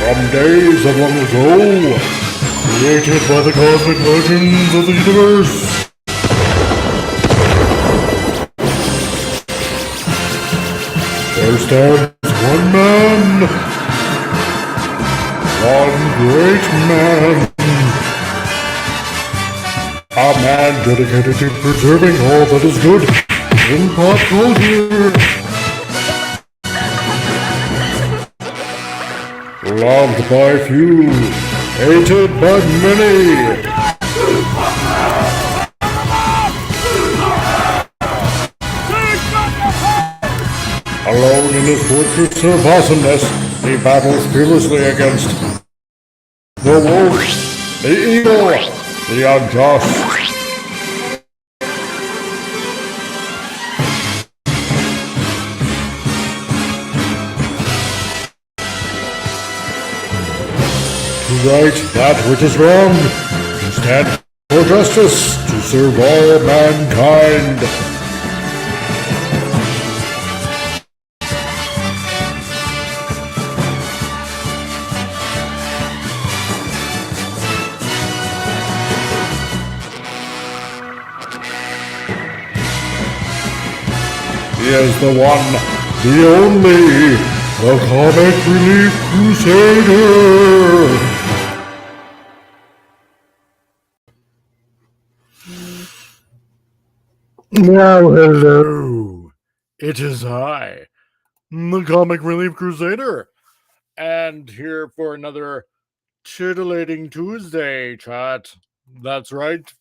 From days of long ago, created by the cosmic legends of the universe. There stands one man, one great man, a man dedicated to preserving all that is good in pop culture. Loved by few, hated by many. Alone in his fortress of awesomeness, he battles fearlessly against the wolf, the evil, the unjust. To right that which is wrong, to stand for justice, to serve all mankind. He is the one, the only, the Comic Relief Crusader! Now, hello. It is I, the Comic Relief Crusader, and here for another Titillating Tuesday chat. That's right.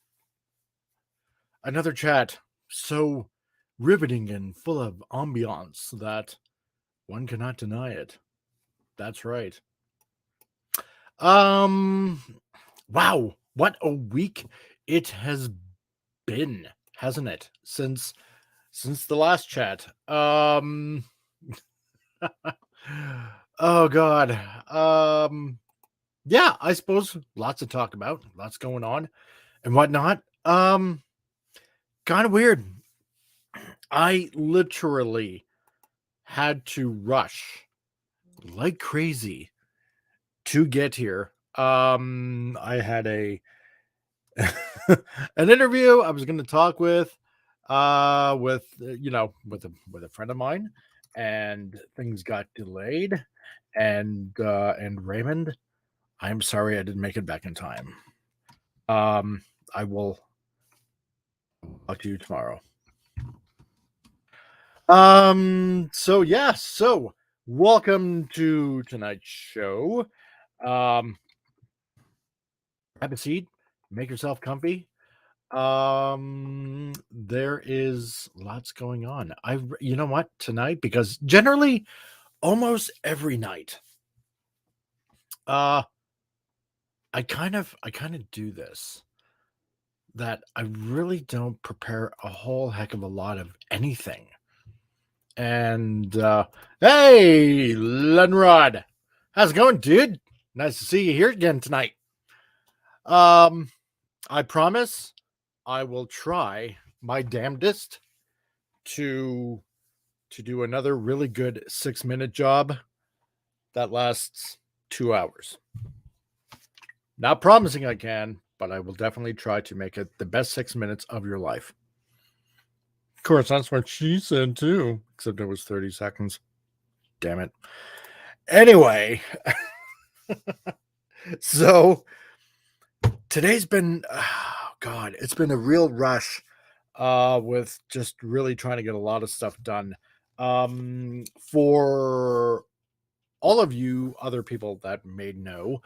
Another chat so riveting and full of ambiance that one cannot deny it. That's right. Wow, what a week it has been, hasn't it? Since the last chat. Oh god. Yeah, I suppose lots to talk about, lots going on and whatnot. Kind of weird. I literally had to rush like crazy to get here. I had a an interview I was going to talk with a friend of mine, and things got delayed, and Raymond, I'm sorry I didn't make it back in time. I will talk to you tomorrow. So welcome to tonight's show. Grab a seat, make yourself comfy. There is lots going on. You know what, tonight, because generally almost every night I kind of do this, that I really don't prepare a whole heck of a lot of anything. And hey, Lenrod, how's it going, dude? Nice to see you here again tonight. I promise I will try my damnedest to do another really good 6-minute job that lasts 2 hours. Not promising I can, but I will definitely try to make it the best 6 minutes of your life. Of course, that's what she said too, except it was 30 seconds. Damn it. Anyway, so today's been, it's been a real rush with just really trying to get a lot of stuff done. For all of you other people that may know,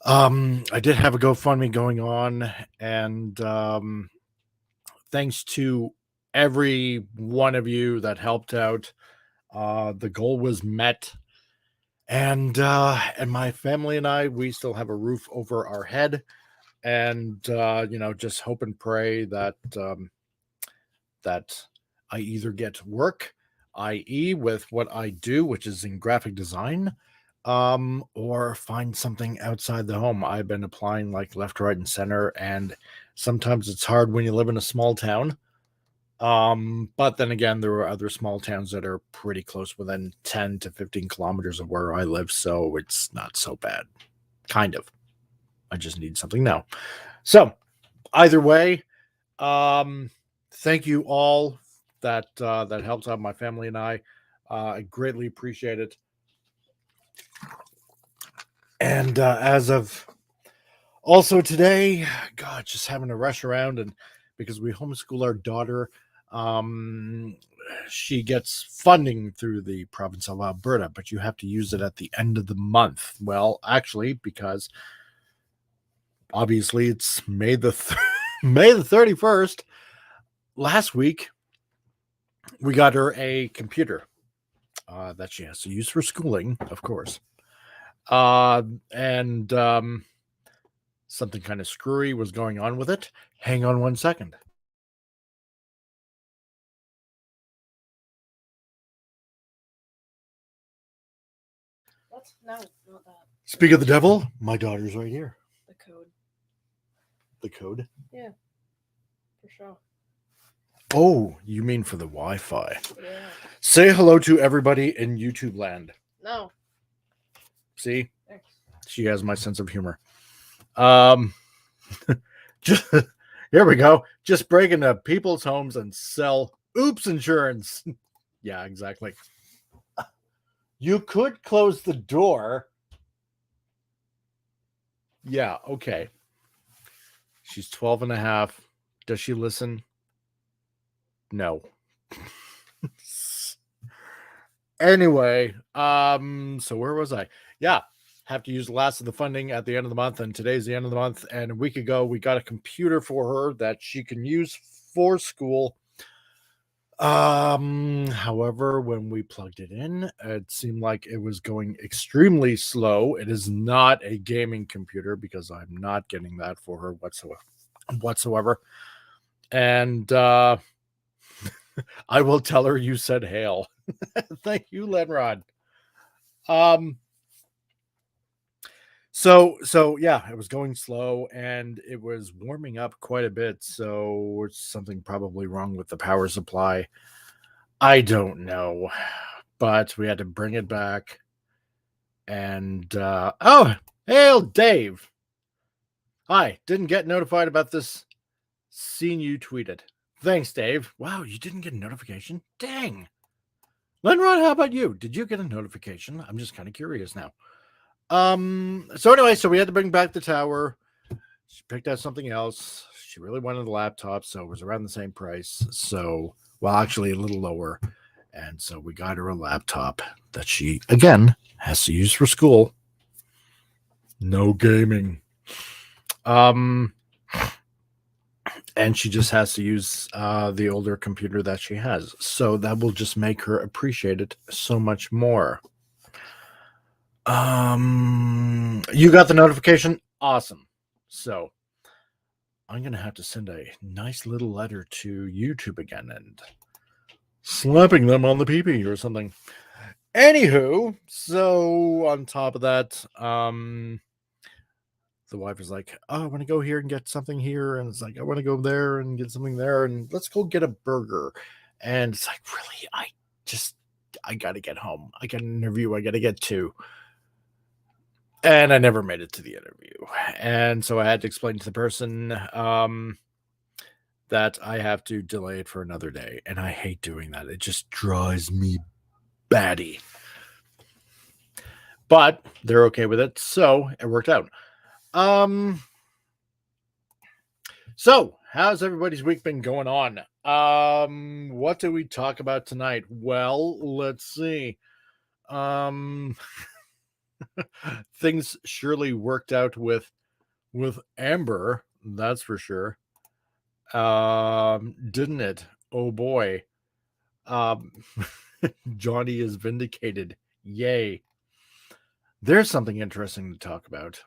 I did have a GoFundMe going on, and thanks to every one of you that helped out, the goal was met, and my family and I, we still have a roof over our head, and just hope and pray that that I either get work, i.e. with what I do, which is in graphic design, or find something outside the home. I've been applying like left, right, and center, and sometimes it's hard when you live in a small town. But then again, there are other small towns that are pretty close, within 10 to 15 kilometers of where I live, so it's not so bad. Kind of. I just need something now. So, either way, thank you all that helps out my family and I. I greatly appreciate it. And as of also today, God, just having to rush around, and because we homeschool our daughter, um, she gets funding through the province of Alberta, but you have to use it at the end of the month. Well, actually, because obviously it's May the 31st. Last week, we got her a computer that she has to use for schooling, of course. And something kind of screwy was going on with it. Hang on 1 second. What? No, not that. Speak of the devil, my daughter's right here. The code. The code? Yeah, for sure. Oh, you mean for the Wi-Fi? Yeah. Say hello to everybody in YouTube land. No. See? Thanks. She has my sense of humor. Just, here we go. Just break into people's homes and sell oops insurance. Yeah, exactly. You could close the door. Yeah, okay. She's 12 and a half. Does she listen? No. Anyway, so where was I? Yeah, have to use the last of the funding at the end of the month, and today's the end of the month. And a week ago, we got a computer for her that she can use for school. However, when we plugged it in, it seemed like it was going extremely slow. It is not a gaming computer because I'm not getting that for her whatsoever. And I will tell her you said hail. Thank you, Lenrod. So yeah, it was going slow and it was warming up quite a bit. So it's something probably wrong with the power supply. I don't know, but we had to bring it back. And oh, hail, Dave. Hi, didn't get notified about this. Seen you tweeted. Thanks, Dave. Wow, you didn't get a notification? Dang. Lenrod, how about you? Did you get a notification? I'm just kind of curious now. So anyway, so we had to bring back the tower. She picked out something else. She really wanted the laptop, so it was around the same price. So, well, actually a little lower. And so we got her a laptop that she, again, has to use for school. No gaming. And she just has to use the older computer that she has. So that will just make her appreciate it so much more. You got the notification? Awesome. So I'm going to have to send a nice little letter to YouTube again and slapping them on the pee-pee or something. Anywho, so on top of that, the wife is like, oh, I want to go here and get something here. And it's like, I want to go there and get something there. And let's go get a burger. And it's like, really? I got to get home. I got an interview I got to get to. And I never made it to the interview. And so I had to explain to the person that I have to delay it for another day. And I hate doing that. It just drives me batty. But they're okay with it. So it worked out. So how's everybody's week been going on? What do we talk about tonight? Well, let's see. Things surely worked out with Amber, that's for sure. Didn't it? Oh boy. Johnny is vindicated. Yay. There's something interesting to talk about.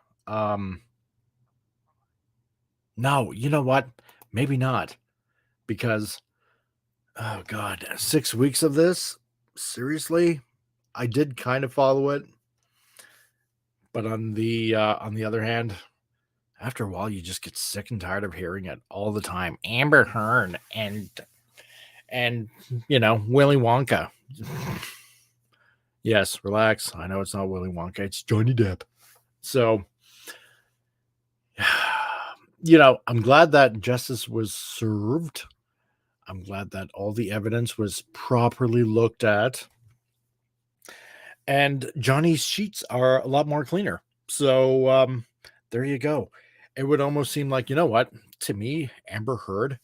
No, you know what? Maybe not. Because oh god, 6 weeks of this? Seriously? I did kind of follow it. But on the other hand, after a while, you just get sick and tired of hearing it all the time. Amber Heard and And, Willy Wonka. Yes, relax. I know it's not Willy Wonka. It's Johnny Depp. So, I'm glad that justice was served. I'm glad that all the evidence was properly looked at. And Johnny's sheets are a lot more cleaner. So, there you go. It would almost seem like, you know what? To me, Amber Heard,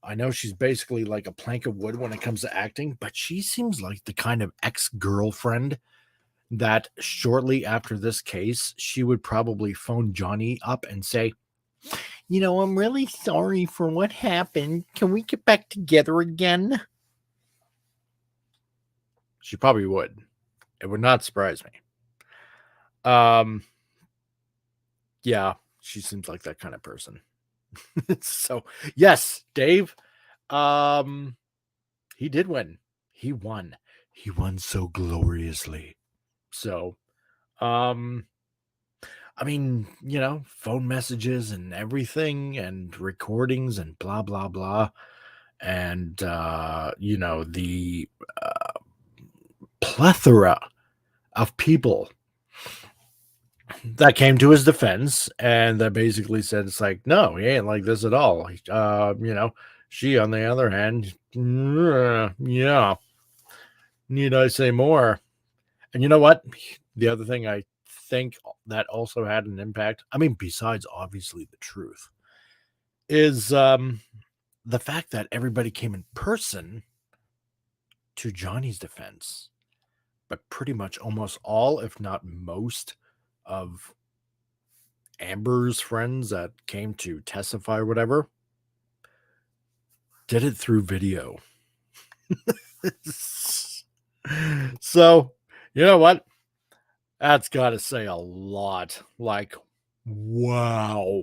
I know she's basically like a plank of wood when it comes to acting, but she seems like the kind of ex-girlfriend that shortly after this case, she would probably phone Johnny up and say, I'm really sorry for what happened. Can we get back together again? She probably would. It would not surprise me. Yeah, she seems like that kind of person. So, yes, Dave, he did win. He won. He won so gloriously. So, I mean, phone messages and everything and recordings and blah, blah, blah. And, the plethora of people that came to his defense and that basically said, it's like, no, he ain't like this at all. She, on the other hand, yeah, need I say more? And you know what? The other thing I think that also had an impact, I mean, besides obviously the truth, is the fact that everybody came in person to Johnny's defense, but pretty much almost all, if not most, of Amber's friends that came to testify or whatever did it through video. So, you know what? That's got to say a lot. Like, wow.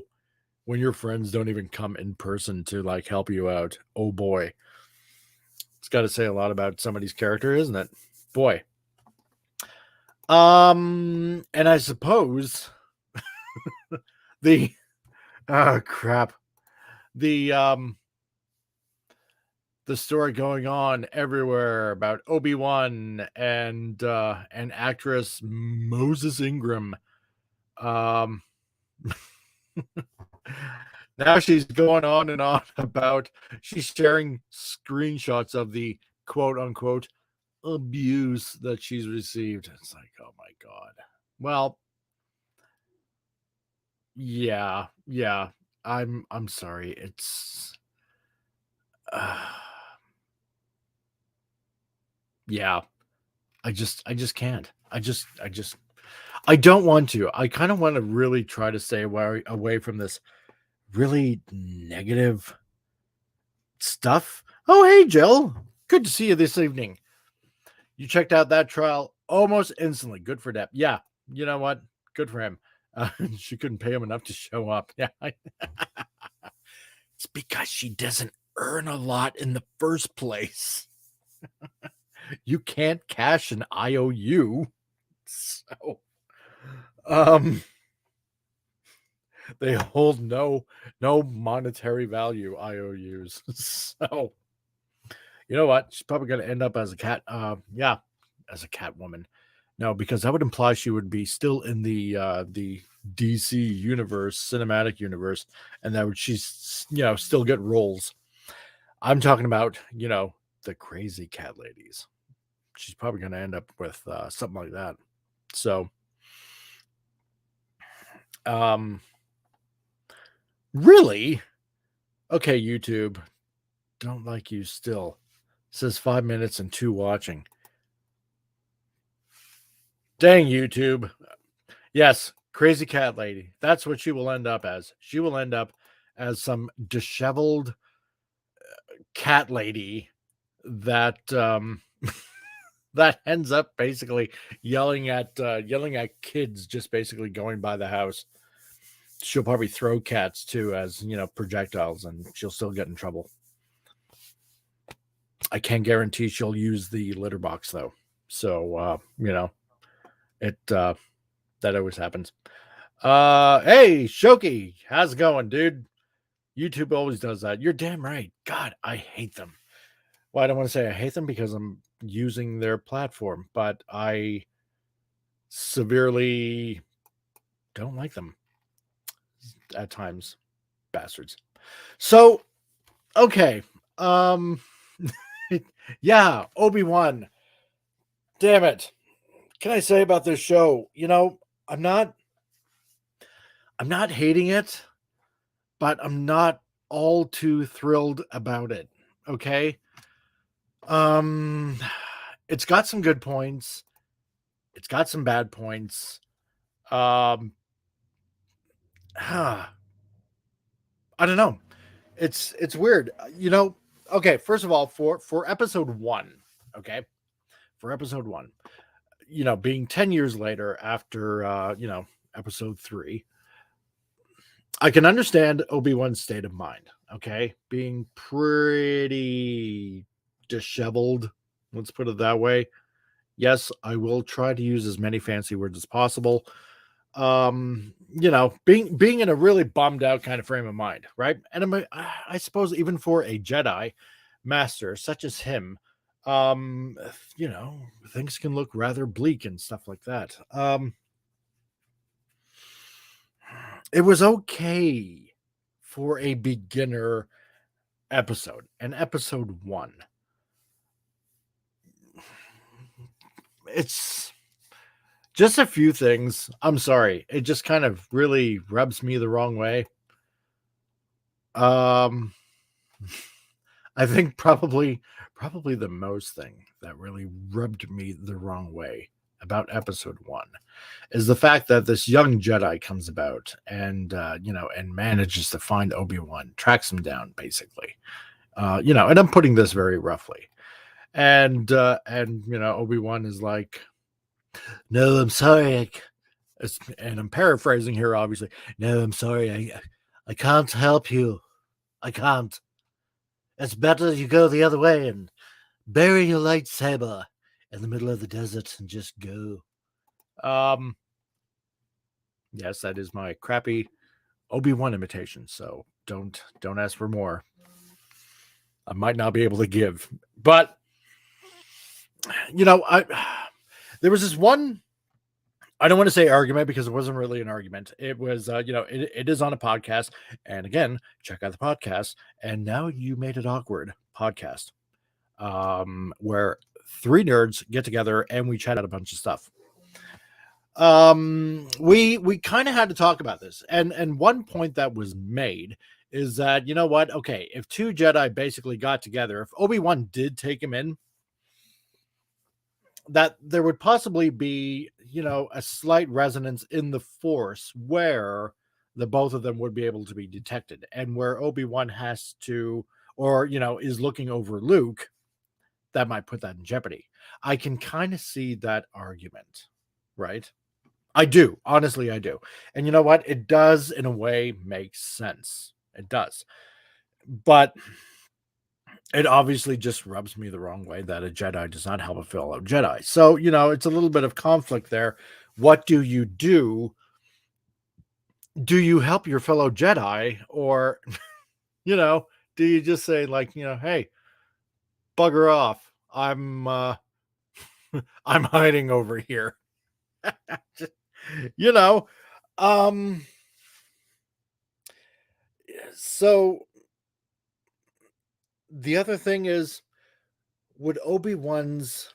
When your friends don't even come in person to like help you out. Oh boy. It's got to say a lot about somebody's character, isn't it? Boy. And I suppose the crap. The story going on everywhere about Obi-Wan and actress Moses Ingram. Now she's going on and on about she's sharing screenshots of the quote unquote abuse that she's received. It's like, oh my God. Well, yeah. I'm sorry. It's yeah. I just can't. I don't want to. I kind of want to really try to stay away from this really negative stuff. Oh, hey, Jill. Good to see you this evening. You checked out that trial almost instantly. Good for Depp. Yeah. You know what? Good for him. She couldn't pay him enough to show up. Yeah. It's because she doesn't earn a lot in the first place. You can't cash an IOU. So, they hold no monetary value, IOUs. So, you know what? She's probably going to end up as a cat. Yeah, as a Catwoman. No, because that would imply she would be still in the DC universe, cinematic universe, and that would she's still get roles. I'm talking about the crazy cat ladies. She's probably going to end up with something like that. So, really? Okay, YouTube. Don't like you still. It says 5 minutes and 2 watching. Dang, YouTube. Yes, crazy cat lady. That's what she will end up as. She will end up as some disheveled cat lady that that ends up basically yelling at kids just basically going by the house. She'll probably throw cats too as projectiles, and she'll still get in trouble. I can't guarantee she'll use the litter box though. So it that always happens. Hey, Shoki, how's it going, dude? YouTube always does that. You're damn right. God, I hate them. Well, I don't want to say I hate them because I'm using their platform, but I severely don't like them at times. Bastards. So, okay. Um yeah, Obi-Wan. Damn it. Can I say about this show? I'm not hating it, but I'm not all too thrilled about it. Okay? Um it's got some good points. It's got some bad points. Um I don't know. It's weird. Okay, first of all, for episode 1, okay? For episode 1, being 10 years later after episode 3, I can understand Obi-Wan's state of mind, okay? Being pretty disheveled, let's put it that way. Yes, I will try to use as many fancy words as possible. Being in a really bummed out kind of frame of mind, right? And I suppose even for a Jedi master such as him, um, you know, things can look rather bleak and stuff like that. It was okay for a beginner episode, an episode 1. It's just a few things. I'm sorry. It just kind of really rubs me the wrong way. Um, I think probably the most thing that really rubbed me the wrong way about episode 1 is the fact that this young Jedi comes about and and manages to find Obi-Wan, tracks him down basically. And I'm putting this very roughly. And Obi-Wan is like, "No, I'm sorry. And I'm paraphrasing here, obviously. No, I'm sorry. I can't help you. I can't. It's better you go the other way and bury your lightsaber in the middle of the desert and just go." Yes, that is my crappy Obi-Wan imitation. So don't ask for more. I might not be able to give, but there was this one. I don't want to say argument because it wasn't really an argument. It was, it is on a podcast. And again, check out the podcast. And now you made it awkward podcast, where 3 nerds get together and we chat out a bunch of stuff. We kind of had to talk about this. And one point that was made is that, you know what? Okay, if 2 Jedi basically got together, if Obi-Wan did take him in, that there would possibly be, a slight resonance in the Force where the both of them would be able to be detected, and where Obi-Wan has to, or is looking over Luke, that might put that in jeopardy. I can kind of see that argument, right? I do, honestly, I do. And you know what? It does, in a way, make sense. It does, but it obviously just rubs me the wrong way that a Jedi does not help a fellow Jedi. So, it's a little bit of conflict there. What do you do? Do you help your fellow Jedi, or, do you just say, like, hey, bugger off. I'm hiding over here. you know, um, so the other thing is, would Obi-Wan's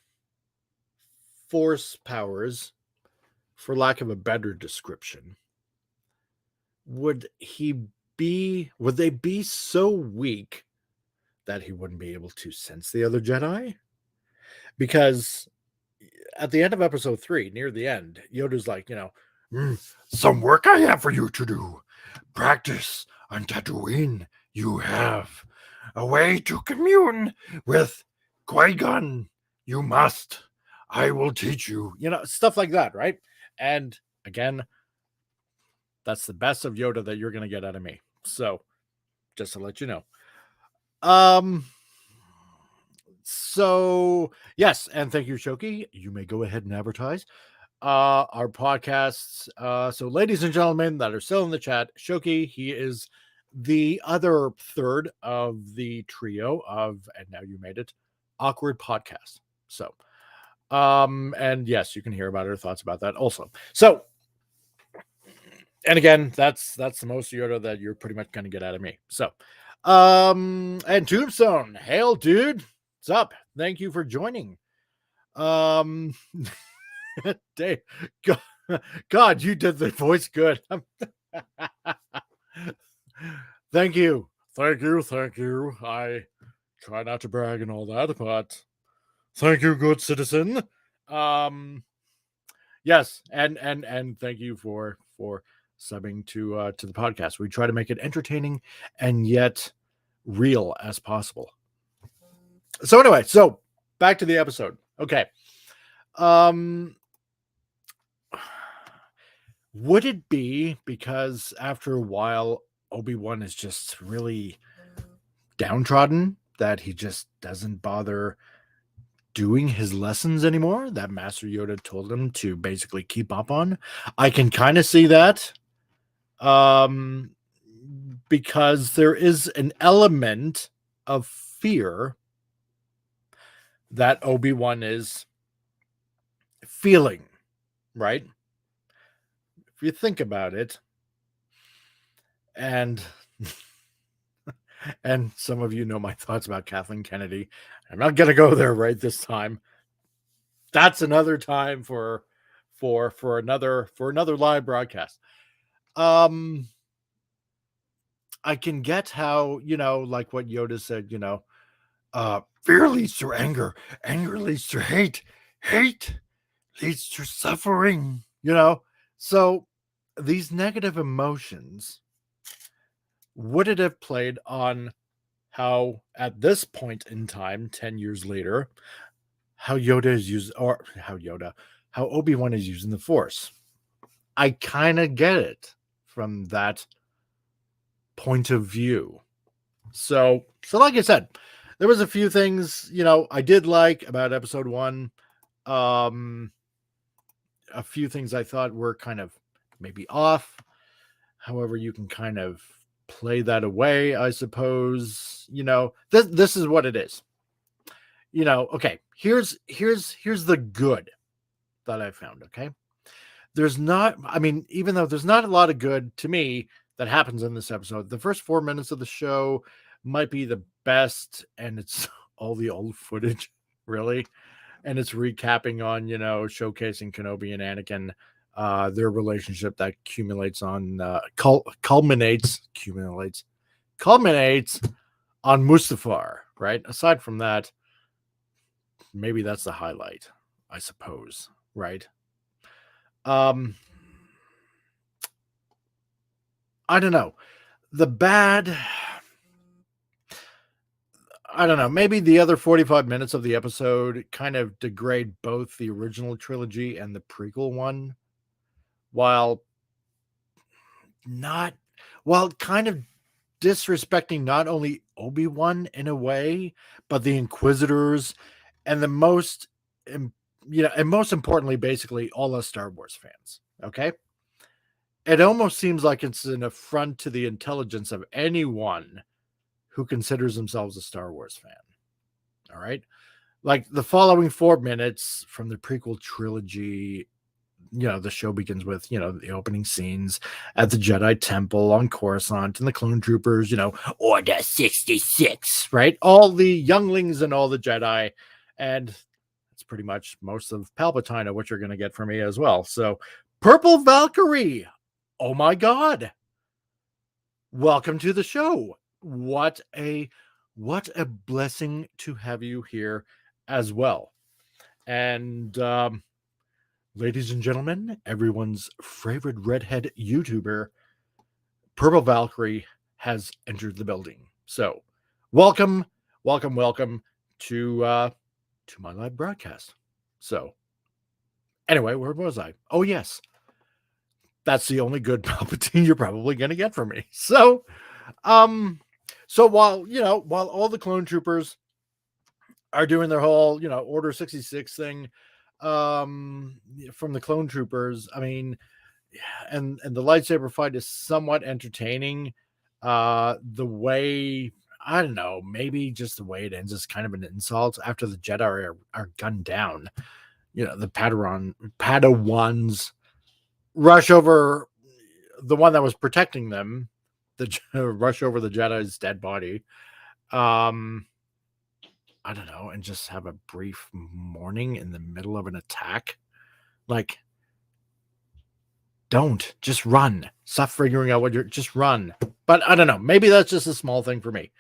force powers, for lack of a better description, would they be so weak that he wouldn't be able to sense the other Jedi? Because at the end of episode 3, near the end, Yoda's like, some work I have for you to do. Practice on Tatooine. You have a way to commune with Qui-Gon. You must. I will teach you. Stuff like that, right? And again, that's the best of Yoda that you're going to get out of me. So, just to let you know. So yes, and thank you, Shoki. You may go ahead and advertise our podcasts. So ladies and gentlemen that are still in the chat, Shoki, he is the other third of the trio of And Now You Made It awkward podcast. So, and yes, you can hear about her thoughts about that also. So, and again, that's the most Yoda that you're pretty much going to get out of me. So, and Tombstone, hail, dude, what's up? Thank you for joining. Dave, God, you did the voice good. Thank you. I try not to brag and all that, but thank you, good citizen. Yes, and thank you for subbing to the podcast. We try to make it entertaining and yet real as possible. So anyway, so back to the episode. Okay. Would it be because after a while Obi-Wan is just really downtrodden that he just doesn't bother doing his lessons anymore that Master Yoda told him to basically keep up on? I can kind of see that. Because there is an element of fear that Obi-Wan is feeling, right? If you think about it, and and some of you know my thoughts about Kathleen Kennedy. I'm not gonna go there right this time. That's another time for another live broadcast. I can get how, like what Yoda said, fear leads to anger, anger leads to hate, hate leads to suffering, So these negative emotions, would it have played on how, at this point in time, 10 years later, how Obi-Wan is using the Force? I kind of get it from that point of view. So like I said, there was a few things, I did like about episode 1. A few things I thought were kind of maybe off. However, you can kind of play that away, I suppose. This is what it is. Okay, here's the good that I found, okay? Even though there's not a lot of good to me that happens in this episode, the first 4 minutes of the show might be the best, and it's all the old footage, really. And it's recapping on, showcasing Kenobi and Anakin, their relationship that culminates on Mustafar, right? Aside from that, maybe that's the highlight, I suppose, right? I don't know. The bad, I don't know. Maybe the other 45 minutes of the episode kind of degrade both the original trilogy and the prequel one, while kind of disrespecting not only Obi-Wan in a way, but the Inquisitors and and most importantly, basically all us Star Wars fans. Okay. It almost seems like it's an affront to the intelligence of anyone who considers themselves a Star Wars fan. All right. Like the following 4 minutes from the prequel trilogy, the show begins with, the opening scenes at the Jedi Temple on Coruscant and the clone troopers, Order 66, right? All the younglings and all the Jedi. And it's pretty much most of Palpatine of what you're going to get from me as well. So, Purple Valkyrie. Oh my God. Welcome to the show. What a blessing to have you here as well. And, ladies and gentlemen, everyone's favorite redhead YouTuber, Purple Valkyrie, has entered the building. So, welcome to my live broadcast. So, anyway, where was I? Oh, yes. That's the only good Palpatine you're probably going to get from me. So, while all the clone troopers are doing their whole, Order 66 thing, from the clone troopers, and the lightsaber fight is somewhat entertaining. The way, I don't know, maybe just the way it ends is kind of an insult after the Jedi are gunned down. The Padawans rush over the one that was protecting them, rush over the Jedi's dead body. I don't know, and just have a brief mourning in the middle of an attack. Like, don't just run. Stop figuring out just run. But I don't know. Maybe that's just a small thing for me.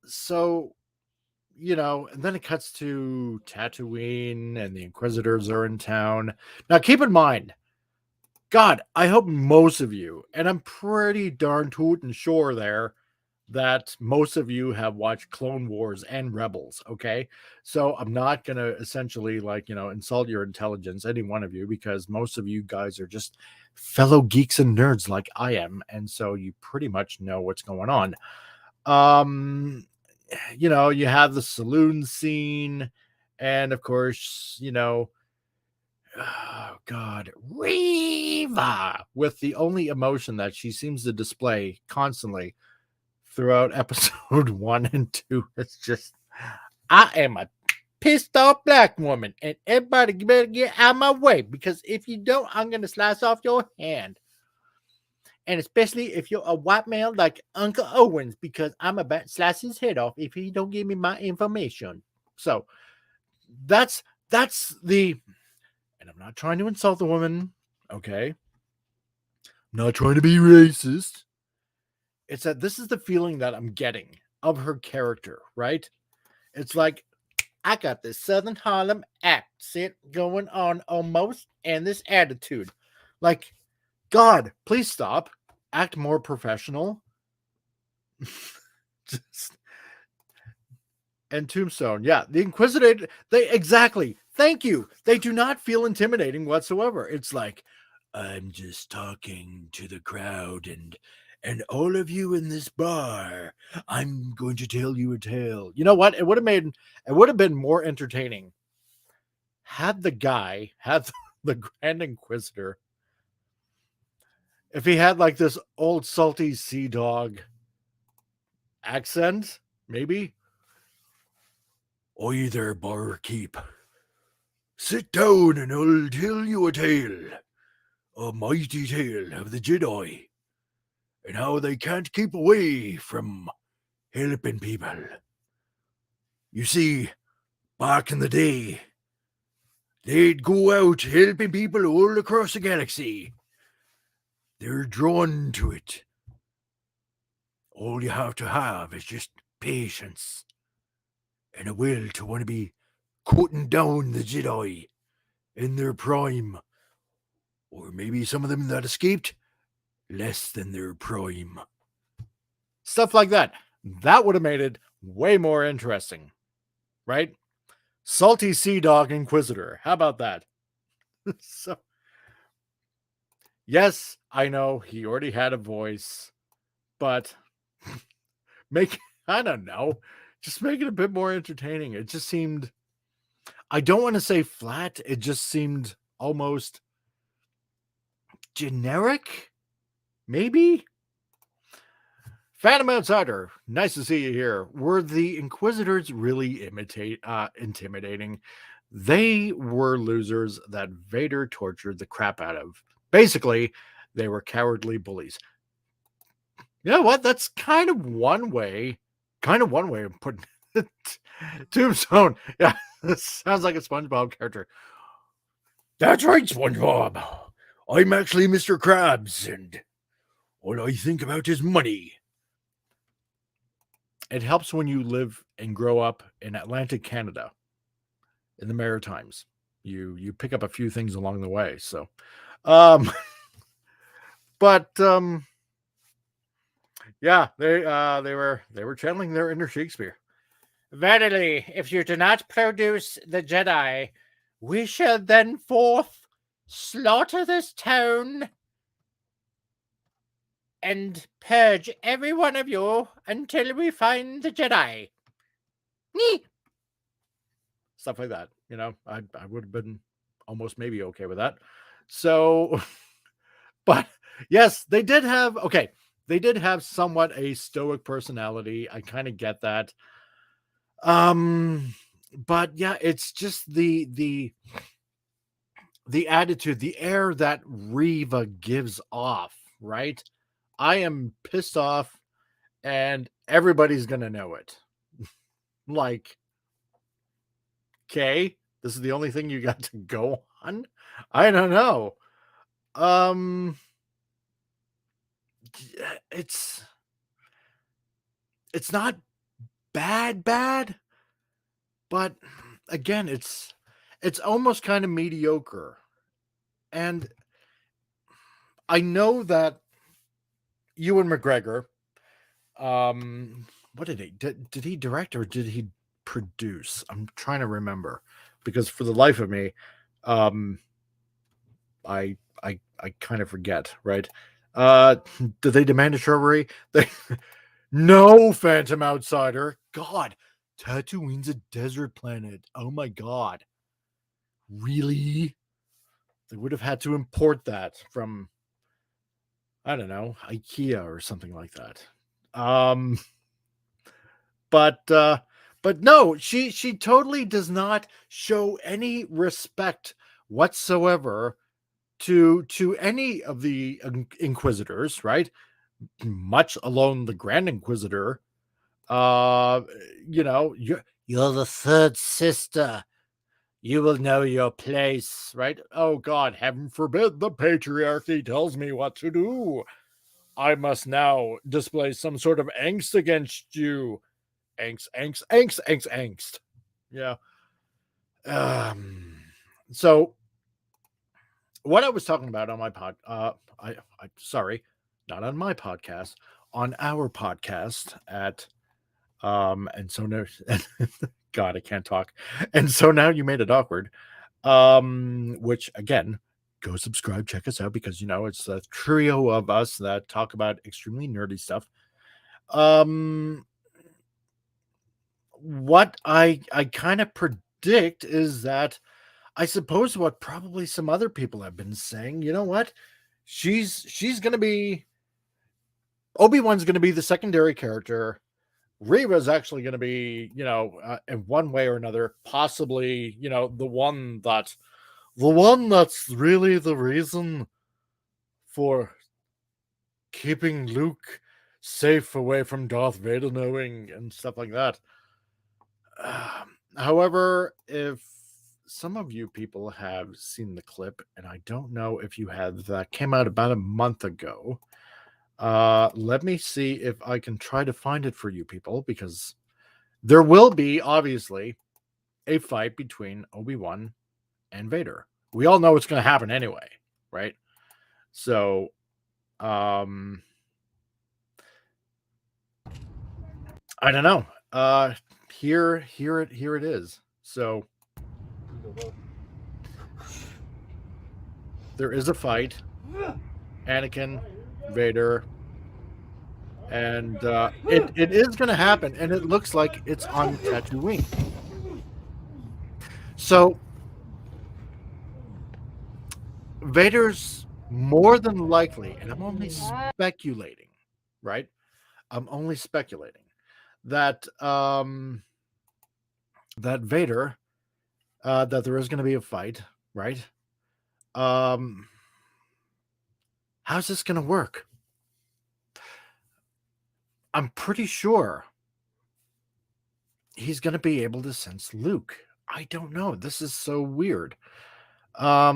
So, and then it cuts to Tatooine and the Inquisitors are in town. Now, keep in mind, God, I hope most of you, and I'm pretty darn tootin' sure there, that most of you have watched Clone Wars and Rebels, okay? So I'm not going to essentially insult your intelligence, any one of you, because most of you guys are just fellow geeks and nerds like I am. And so you pretty much know what's going on. You have the saloon scene, and of course, oh God, Reva, with the only emotion that she seems to display constantly throughout episode 1 and 2. It's just, I am a pissed off black woman, and everybody better get out of my way, because if you don't, I'm going to slice off your hand. And especially if you're a white male like Uncle Owens, because I'm about to slice his head off if he don't give me my information. So that's the, and I'm not trying to insult the woman, okay? I'm not trying to be racist. It's that this is the feeling that I'm getting of her character, right? It's like, I got this Southern Harlem accent going on almost, and this attitude. Like, God, please stop. Act more professional. And Tombstone, yeah, the Inquisitor, exactly. Thank you. They do not feel intimidating whatsoever. It's like, I'm just talking to the crowd and all of you in this bar, I'm going to tell you a tale. You know what? It would have been more entertaining had the Grand Inquisitor, if he had like this old salty sea dog accent, maybe. Oi there, barkeep. Sit down and I'll tell you a tale. A mighty tale of the Jedi. And how they can't keep away from helping people. You see, back in the day, they'd go out helping people all across the galaxy. They're drawn to it. All you have to have is just patience and a will to want to be cutting down the Jedi in their prime. Or maybe some of them that escaped less than their prime. Stuff like that. That would have made it way more interesting, right? Salty Sea Dog Inquisitor. How about that? So, yes, I know he already had a voice, but I don't know, just make it a bit more entertaining. It just seemed, I don't want to say flat, it just seemed almost generic, maybe? Phantom Outsider, nice to see you here. Were the Inquisitors really intimidating? They were losers that Vader tortured the crap out of. Basically, they were cowardly bullies. You know what? That's kind of one way of putting it. Tombstone. Yeah, this sounds like a SpongeBob character. That's right, SpongeBob. I'm actually Mr. Krabs, and all I think about is money. It helps when you live and grow up in Atlantic Canada, in the Maritimes. You pick up a few things along the way. So, but yeah, they were channeling their inner Shakespeare. Verily, if you do not produce the Jedi, we shall then forth slaughter this town and purge every one of you until we find the Jedi. Stuff like that. I would have been almost maybe okay with that. So, but yes, they did have, okay, they did have somewhat a stoic personality. I kind of get that. But yeah, it's just the attitude, the air that Reva gives off, right? I am pissed off and everybody's going to know it. Like, okay, this is the only thing you got to go on? I don't know. Um it's it's not bad, but again, it's almost kind of mediocre. And I know that Ewan McGregor, what did he direct or did he produce? I'm trying to remember because for the life of me, um, I kind of forget, right? Did they demand a shrubbery? They no Phantom Outsider. God, Tatooine's a desert planet. Oh my god. Really? They would have had to import that from I don't know, IKEA or something like that. Um but no, she totally does not show any respect whatsoever to any of the inquisitors, right? Much alone the Grand Inquisitor. Uh you're the third sister. You will know your place, right? Oh God, heaven forbid the patriarchy tells me what to do. I must now display some sort of angst against you. Angst. Yeah. Um. So what I was talking about on my I sorry, not on my podcast, on our podcast at and so now God, I can't talk. And so now you made it awkward. Which again, go subscribe, check us out because it's a trio of us that talk about extremely nerdy stuff. Um, what I kind of predict is that I suppose what probably some other people have been saying, you know what? She's gonna be Obi-Wan's gonna be the secondary character. Reva's actually going to be, in one way or another, possibly, the one that's really the reason for keeping Luke safe away from Darth Vader knowing and stuff like that. However, if some of you people have seen the clip, and I don't know if you have, that came out about a month ago. Let me see if I can try to find it for you people because there will be obviously a fight between Obi-Wan and Vader. We all know it's going to happen anyway, right? So, I don't know. Here it is. So there is a fight. Anakin, Vader, and it is going to happen, and it looks like it's on Tatooine. So Vader's more than likely, and I'm only speculating, right? I'm only speculating that that Vader that there is going to be a fight, right? Um how's this going to work? I'm pretty sure he's going to be able to sense Luke. I don't know. This is so weird. Did I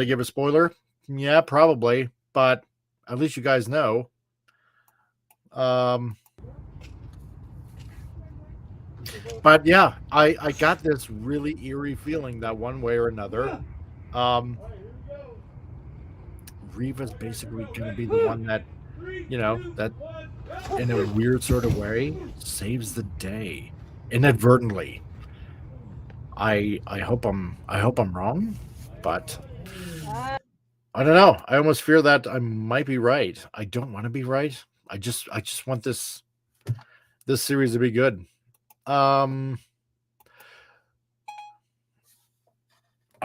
give a spoiler? Yeah, probably, but at least you guys know. But yeah, I got this really eerie feeling that one way or another, Reva's basically going to be the one that, that in a weird sort of way saves the day inadvertently. I hope I'm wrong, but I don't know. I almost fear that I might be right. I don't want to be right. I just want this series to be good. I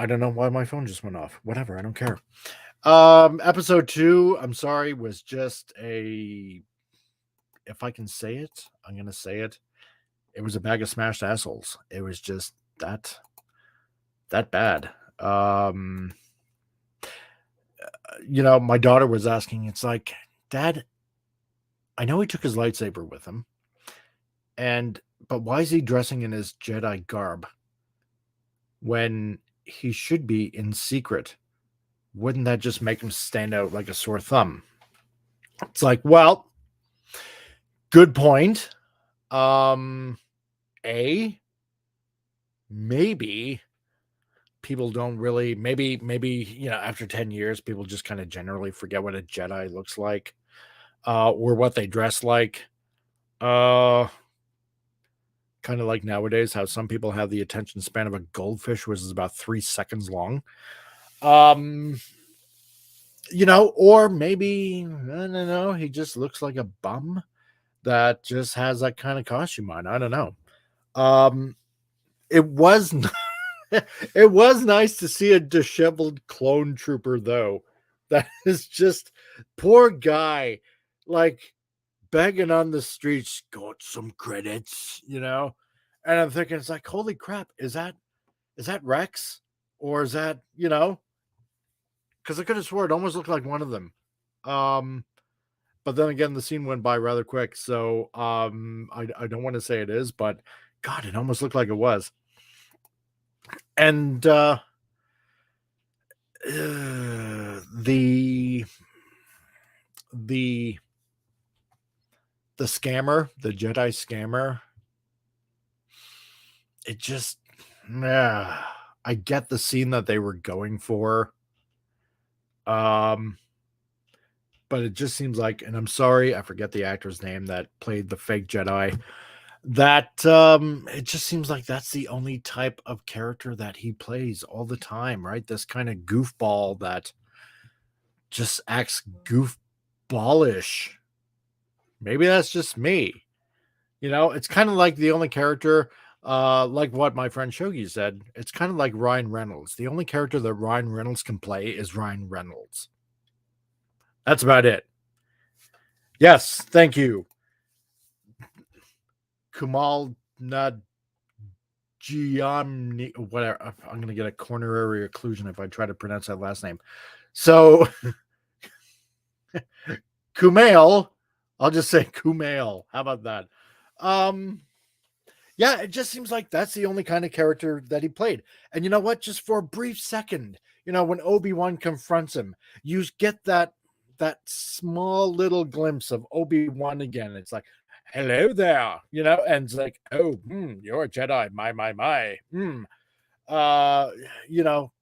don't know why my phone just went off. Whatever, I don't care. Episode 2, I'm sorry, was just if I can say it, I'm gonna say it. It was a bag of smashed assholes. It was just that bad. My daughter was asking, it's like, Dad, I know he took his lightsaber with him, but why is he dressing in his Jedi garb when he should be in secret? Wouldn't that just make him stand out like a sore thumb? It's like, well, good point. Maybe people don't really, maybe after 10 years, people just kind of generally forget what a Jedi looks like, or what they dress like. Uh, Kind of like nowadays, how some people have the attention span of a goldfish, which is about 3 seconds long. Um, or maybe, I don't know, he just looks like a bum that just has that kind of costume on. I don't know. Um, it was it was nice to see a disheveled clone trooper, though. That is just poor guy, like begging on the streets, got some credits. And I'm thinking, it's like, holy crap, is that Rex? Or is that, because I could have swore it almost looked like one of them. Um, but then again, the scene went by rather quick, so I don't want to say it is, but God, it almost looked like it was. And the the scammer, the Jedi scammer, it just, I get the scene that they were going for. Um, but it just seems like, and I'm sorry, I forget the actor's name that played the fake Jedi. That it just seems like that's the only type of character that he plays all the time, right? This kind of goofball that just acts goofballish. Maybe that's just me. It's kind of like the only character, like what my friend Shogi said, it's kind of like Ryan Reynolds. The only character that Ryan Reynolds can play is Ryan Reynolds. That's about it. Yes, thank you. Kumal Nadjiamni, whatever. I'm going to get a coronary occlusion if I try to pronounce that last name. So, Kumail, I'll just say Kumail. How about that? Yeah, it just seems like that's the only kind of character that he played. And you know what? Just for a brief second, when Obi-Wan confronts him, you get that small little glimpse of Obi-Wan again. It's like, hello there, and it's like, oh, you're a Jedi, my.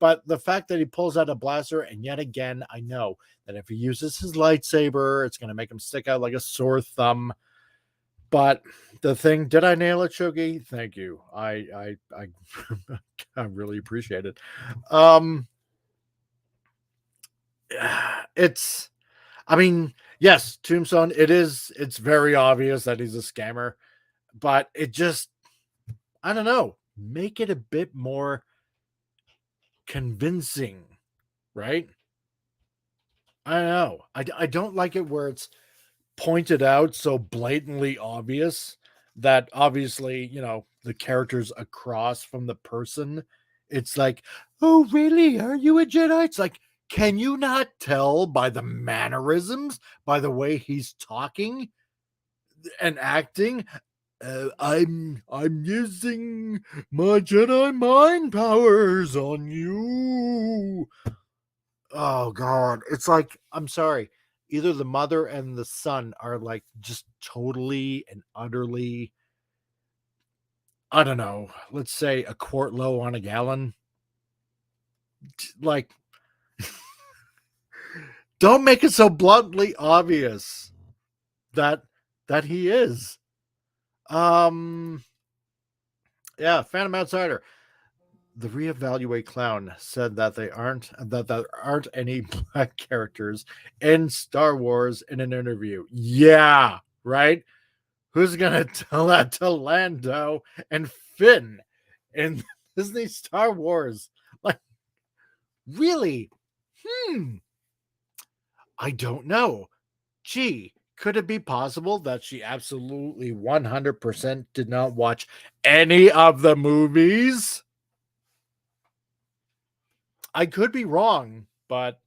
But the fact that he pulls out a blaster, and yet again, I know that if he uses his lightsaber, it's going to make him stick out like a sore thumb. But the thing, did I nail it, Shogi? Thank you. I I really appreciate it. It's, I mean, yes, Tombstone, it's very obvious that he's a scammer, but it just, I don't know, make it a bit more convincing, right? I don't know. I don't like it where it's pointed out so blatantly obvious that obviously, the character's across from the person. It's like, oh, really? Are you a Jedi? It's like, can you not tell by the mannerisms, by the way he's talking and acting? I'm using my Jedi mind powers on you. Oh God, it's like, I'm sorry. Either the mother and the son are like just totally and utterly, I don't know, let's say a quart low on a gallon. Like, don't make it so bluntly obvious that he is. Um yeah, Phantom Outsider. The reevaluate clown said that there aren't any black characters in Star Wars in an interview. Yeah, right? Who's gonna tell that to Lando and Finn in Disney Star Wars? Like, really? Hmm. I don't know. Gee, could it be possible that she absolutely 100% did not watch any of the movies? I could be wrong, but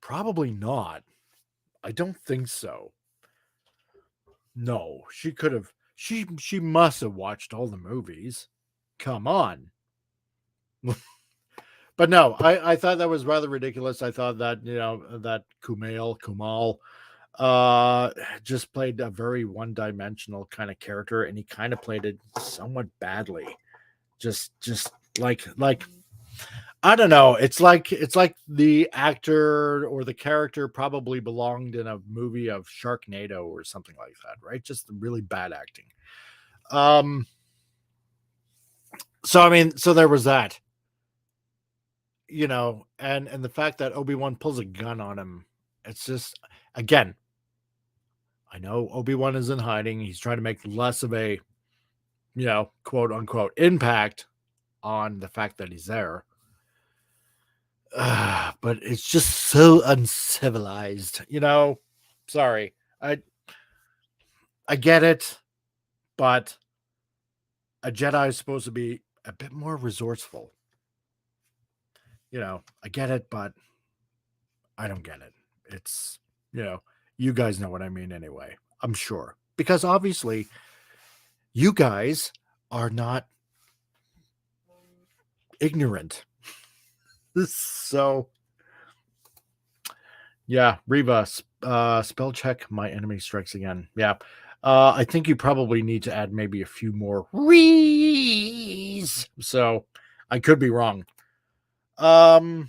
probably not. I don't think so. No, she could have. She must have watched all the movies. Come on. But no, I thought that was rather ridiculous. I thought that, that Kumail uh just played a very one-dimensional kind of character, and he kind of played it somewhat badly. Just like I don't know. It's like the actor or the character probably belonged in a movie of Sharknado or something like that, right? Just really bad acting. Um so I mean, so there was that, and the fact that Obi-Wan pulls a gun on him. It's just, again, I know Obi-Wan is in hiding. He's trying to make less of a, quote unquote impact on the fact that he's there. But it's just so uncivilized, Sorry. I get it, but a Jedi is supposed to be a bit more resourceful. I get it, but I don't get it. It's, you guys know what I mean anyway, I'm sure. Because obviously, you guys are not ignorant. So, yeah, Reva, spell check my enemy strikes again. Yeah. I think you probably need to add maybe a few more rees. So, I could be wrong. The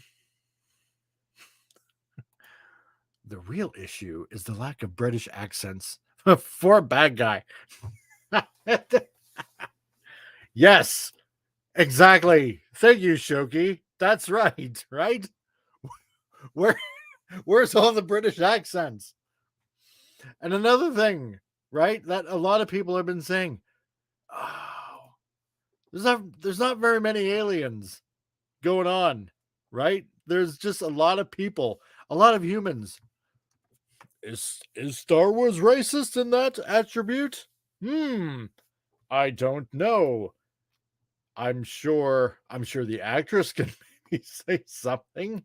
real issue is the lack of British accents for a bad guy. Yes, exactly. Thank you, Shoki. That's right, right? Where where's all the British accents? And another thing, right, that a lot of people have been saying, oh, there's not very many aliens going on, right? There's just a lot of people, a lot of humans. Is Star Wars racist in that attribute? I don't know. I'm sure the actress can maybe say something.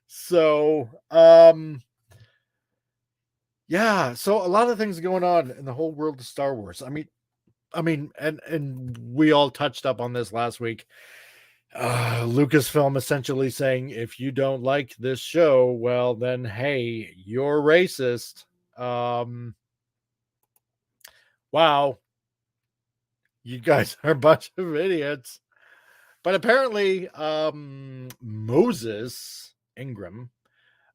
So, yeah, so a lot of things going on in the whole world of Star Wars. I mean, and we all touched up on this last week. Lucasfilm essentially saying, if you don't like this show, well, then hey, you're racist. Wow, you guys are a bunch of idiots. But apparently, Moses Ingram,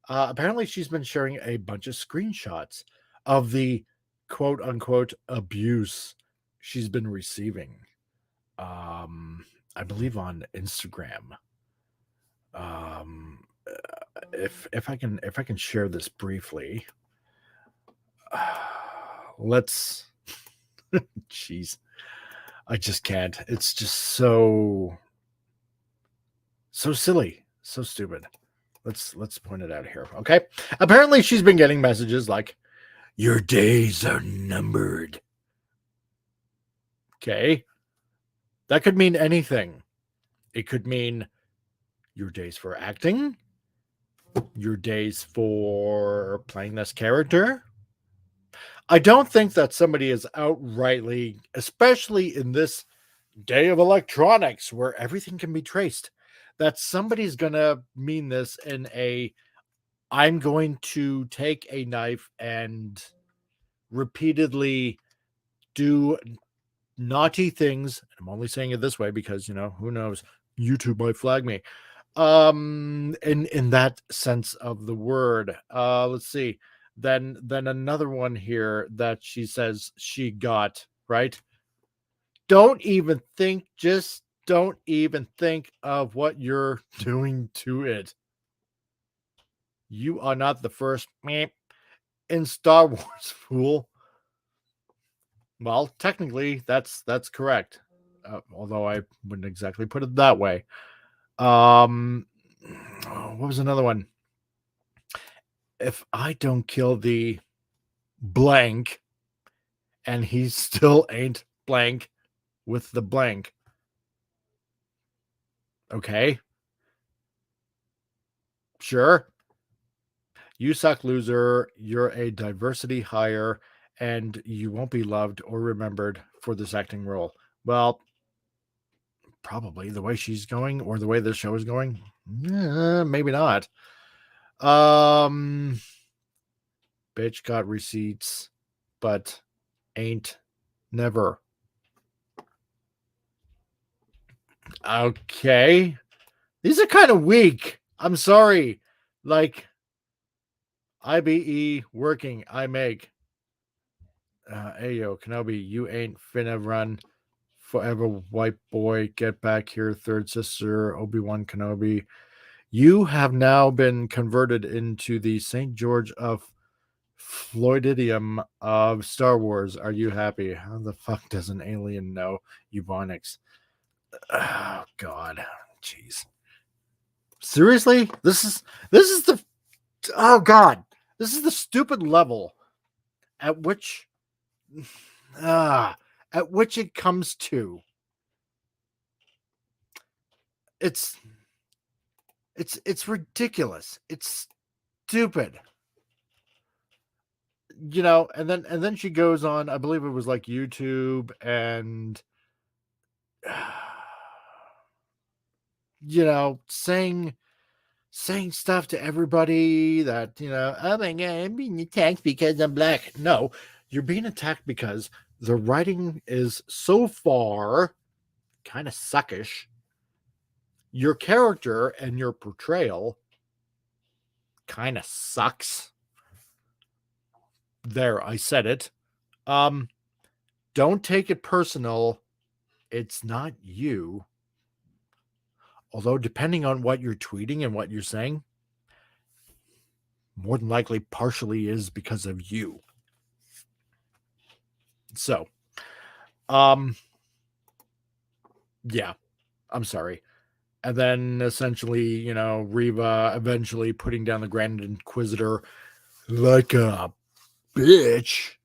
apparently she's been sharing a bunch of screenshots of the quote unquote abuse she's been receiving. I believe on Instagram. Um, if I can share this briefly, let's. Jeez, I just can't. It's just so silly, so stupid. Let's point it out here. Okay. Apparently she's been getting messages like, your days are numbered. Okay. That could mean anything. It could mean your days for acting, your days for playing this character. I don't think that somebody is outrightly, especially in this day of electronics where everything can be traced, that somebody's going to mean this in a, I'm going to take a knife and repeatedly do naughty things. I'm only saying it this way because, who knows? YouTube might flag me. In that sense of the word. Let's see. Then another one here that she says she got, right? Don't even think, just don't even think of what you're doing to it. You are not the first meep in Star Wars, fool. Well, technically, that's correct. Although I wouldn't exactly put it that way. What was another one? if I don't kill the blank and he still ain't blank with the blank, okay, sure. You suck, loser. You're a diversity hire, and you won't be loved or remembered for this acting role. Well, probably the way she's going or the way this show is going, maybe not. Um, bitch got receipts, but ain't never. Okay, these are kind of weak. I'm sorry. Like IBE working, I make. Ayo, Kenobi, you ain't finna run forever, white boy. Get back here, third sister, Obi-Wan Kenobi. You have now been converted into the St. George of Floydidium of Star Wars. Are you happy? How the fuck does an alien know Ebonics? Oh God. Jeez. Seriously? This is the oh God. This is the stupid level at which at which it comes to. It's ridiculous. It's stupid. You know, and then she goes on, I believe it was like YouTube and you know, saying stuff to everybody that, you know, oh my God, I'm being attacked because I'm black. No, you're being attacked because the writing is so far kind of suckish. Your character and your portrayal kind of sucks. There, I said it. Don't take it personal. It's not you. Although, depending on what you're tweeting and what you're saying, more than likely partially is because of you. So, yeah, I'm sorry. And then essentially, you know, Reva eventually putting down the Grand Inquisitor like a bitch.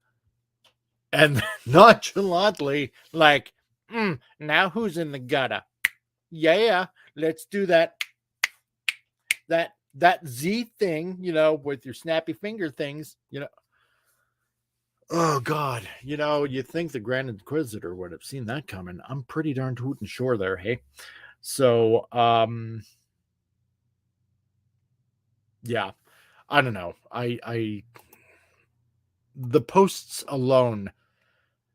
And nonchalantly, like, now who's in the gutter? Yeah, let's do that Z thing, you know, with your snappy finger things, you know. Oh God, you know, you think the Grand Inquisitor would have seen that coming. I'm pretty darn tootin' sure there, hey. So, yeah, I don't know. I the posts alone,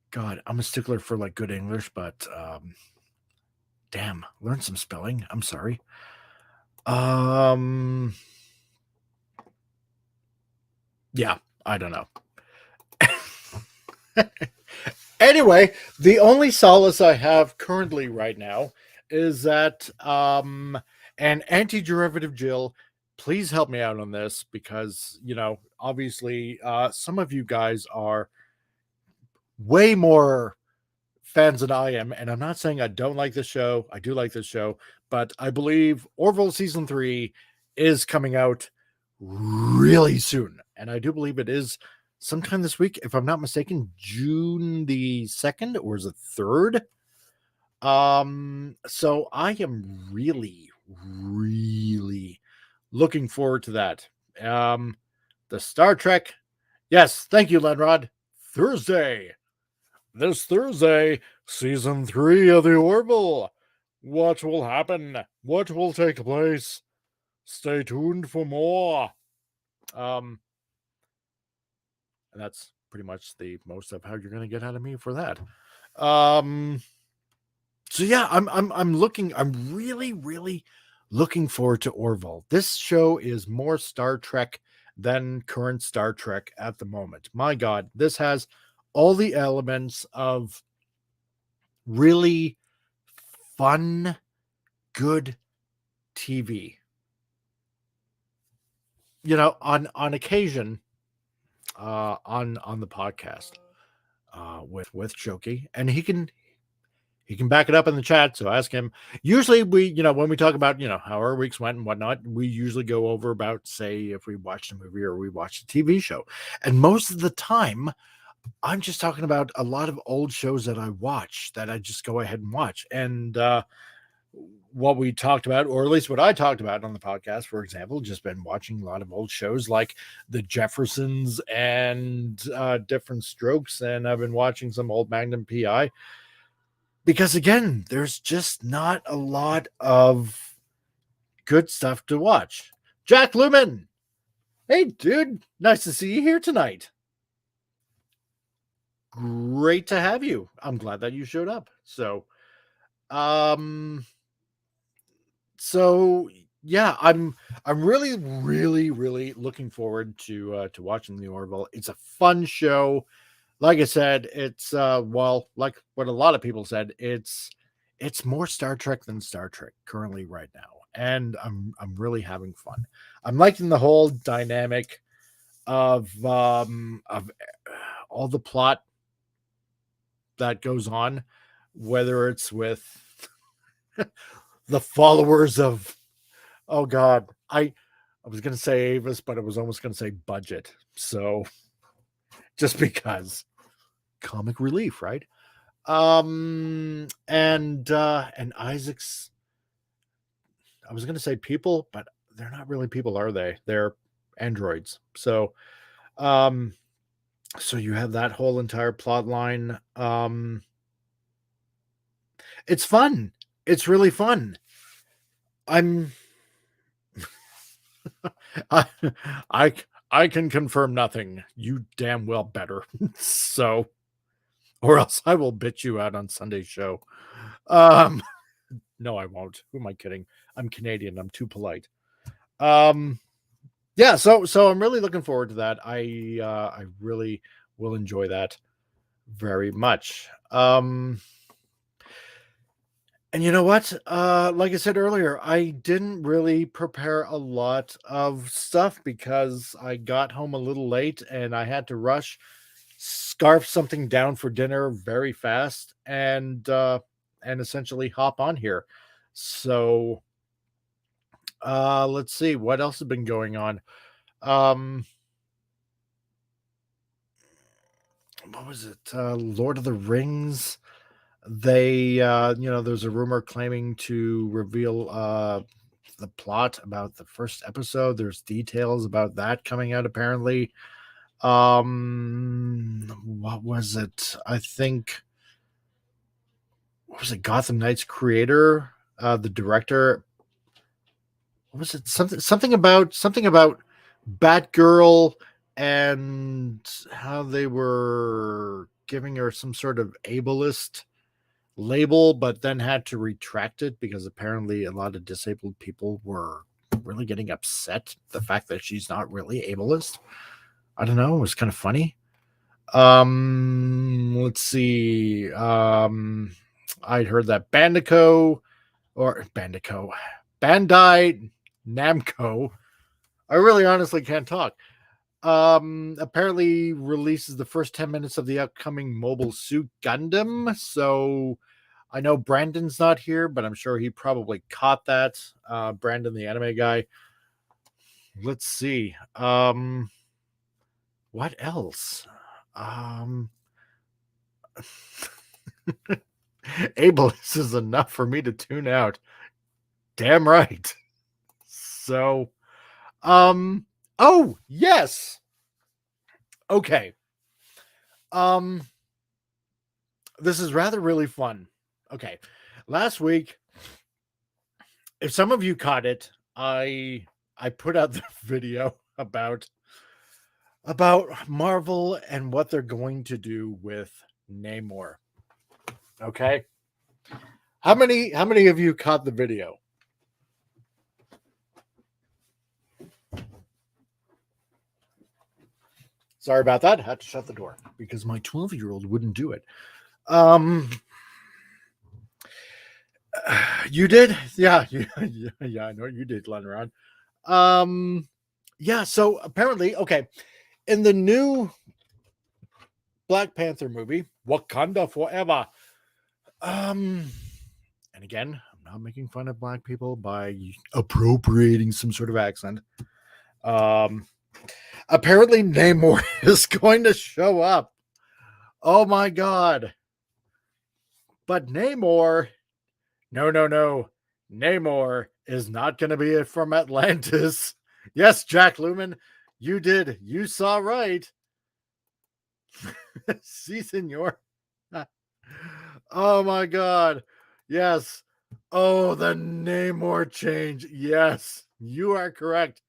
God, I'm a stickler for like good English, but damn, learn some spelling. I'm sorry. Yeah, I don't know. Anyway, the only solace I have currently right now is that an anti-derivative Jill, please help me out on this because, you know, obviously some of you guys are way more fans than I am, and I'm not saying I don't like this show. I do like this show, but I believe Orville season 3 is coming out really soon, and I do believe it is sometime this week, if I'm not mistaken, June the 2nd or is it 3rd? So I am really, really looking forward to that. The Star Trek, yes, thank you, Lenrod. Thursday. This Thursday, season 3 of the Orville. What will happen? What will take place? Stay tuned for more. And that's pretty much the most of how you're going to get out of me for that. So yeah, I'm really, really looking forward to Orville. This show is more Star Trek than current Star Trek at the moment. My God, this has all the elements of really fun, good TV. You know, on occasion, on the podcast, with Shoki, and He can back it up in the chat, so ask him. Usually we, when we talk about, how our weeks went and whatnot, we usually go over about, say, if we watched a movie or we watched a TV show. And most of the time, I'm just talking about a lot of old shows that I watch that I just go ahead and watch. And what we talked about, or at least what I talked about on the podcast, for example, just been watching a lot of old shows like The Jeffersons and Different Strokes. And I've been watching some old Magnum PI. Because again, there's just not a lot of good stuff to watch. Jack Lumen. Hey, dude. Nice to see you here tonight. Great to have you. I'm glad that you showed up. So yeah, I'm really, really, really looking forward to watching the Orville. It's a fun show. Like I said, it's like what a lot of people said, it's more Star Trek than Star Trek currently right now, and I'm really having fun. I'm liking the whole dynamic of all the plot that goes on, whether it's with the followers of, oh God, I was gonna say Avis, but I was almost gonna say Budget. So just because comic relief, right? And Isaac's, I was gonna say people, but they're not really people, are they? They're androids. So so you have that whole entire plot line. It's fun. It's really fun. I'm I I I can confirm nothing. You damn well better. So, or else I will bitch you out on Sunday's show. No, I won't. Who am I kidding? I'm Canadian. I'm too polite. Yeah, so I'm really looking forward to that. I really will enjoy that very much. And you know what? Like I said earlier, I didn't really prepare a lot of stuff because I got home a little late and I had to rush, scarf something down for dinner very fast, and essentially hop on here. So let's see what else has been going on. What was it? Lord of the Rings. They there's a rumor claiming to reveal the plot about the first episode. There's details about that coming out apparently. What was it? I think, what was it? Gotham Knights creator, the director. What was it? Something about Batgirl, and how they were giving her some sort of ableist label, but then had to retract it because apparently a lot of disabled people were really getting upset the fact that she's not really ableist. I don't know, it was kind of funny. Let's see. I'd heard that Bandai Namco, I really honestly can't talk, apparently releases the first 10 minutes of the upcoming Mobile Suit Gundam. So I know Brandon's not here, but I'm sure he probably caught that. Brandon, the anime guy. Let's see. What else? Ableist is enough for me to tune out. Damn right. So, oh, yes. Okay. This is rather really fun. Okay. Last week, if some of you caught it, I put out the video about Marvel and what they're going to do with Namor. Okay? How many of you caught the video? Sorry about that. I had to shut the door because my 12-year-old wouldn't do it. You did? Yeah, yeah, I know you did, Len Ron. Yeah, so apparently, okay, in the new Black Panther movie, Wakanda Forever, And again, I'm not making fun of black people by appropriating some sort of accent. Apparently Namor is going to show up. Oh my god. But Namor, no. Namor is not going to be from Atlantis. Yes, Jack Lumen, you did. You saw right. Si, senor. Oh my god. Yes. Oh, the Namor change. Yes, you are correct.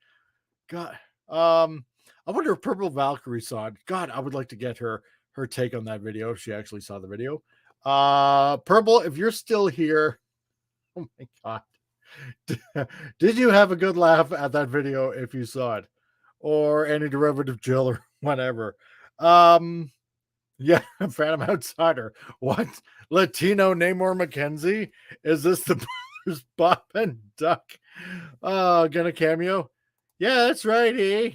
God. I wonder if Purple Valkyrie saw it. God, I would like to get her take on that video if she actually saw the video. Purple, if you're still here, oh my god. Did you have a good laugh at that video if you saw it? Or any derivative Jill or whatever. Yeah, Phantom Outsider. What? Latino Namor Mackenzie? Is this the brothers Bob and Duck? Gonna cameo? Yeah, that's right, eh?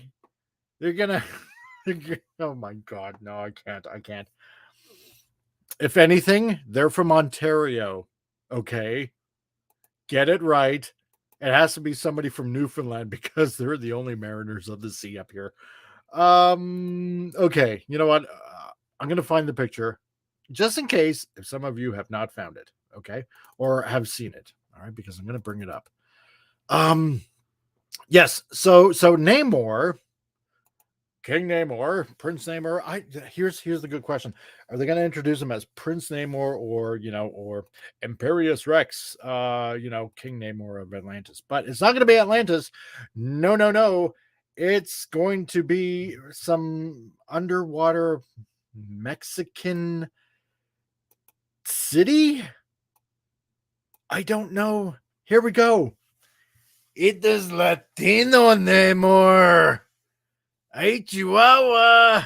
They're gonna oh my god, no, I can't. If anything, they're from Ontario. Okay. Get it right. It has to be somebody from Newfoundland because they're the only mariners of the sea up here. Okay, you know what? I'm gonna find the picture just in case if some of you have not found it, okay, or have seen it. All right, because I'm gonna bring it up. Yes, so Namor, King Namor, Prince Namor. Here's the good question: are they going to introduce him as Prince Namor, or or Imperious Rex? King Namor of Atlantis. But it's not going to be Atlantis. No. It's going to be some underwater Mexican city. I don't know. Here we go. It is Latino Namor. Hey, Chihuahua.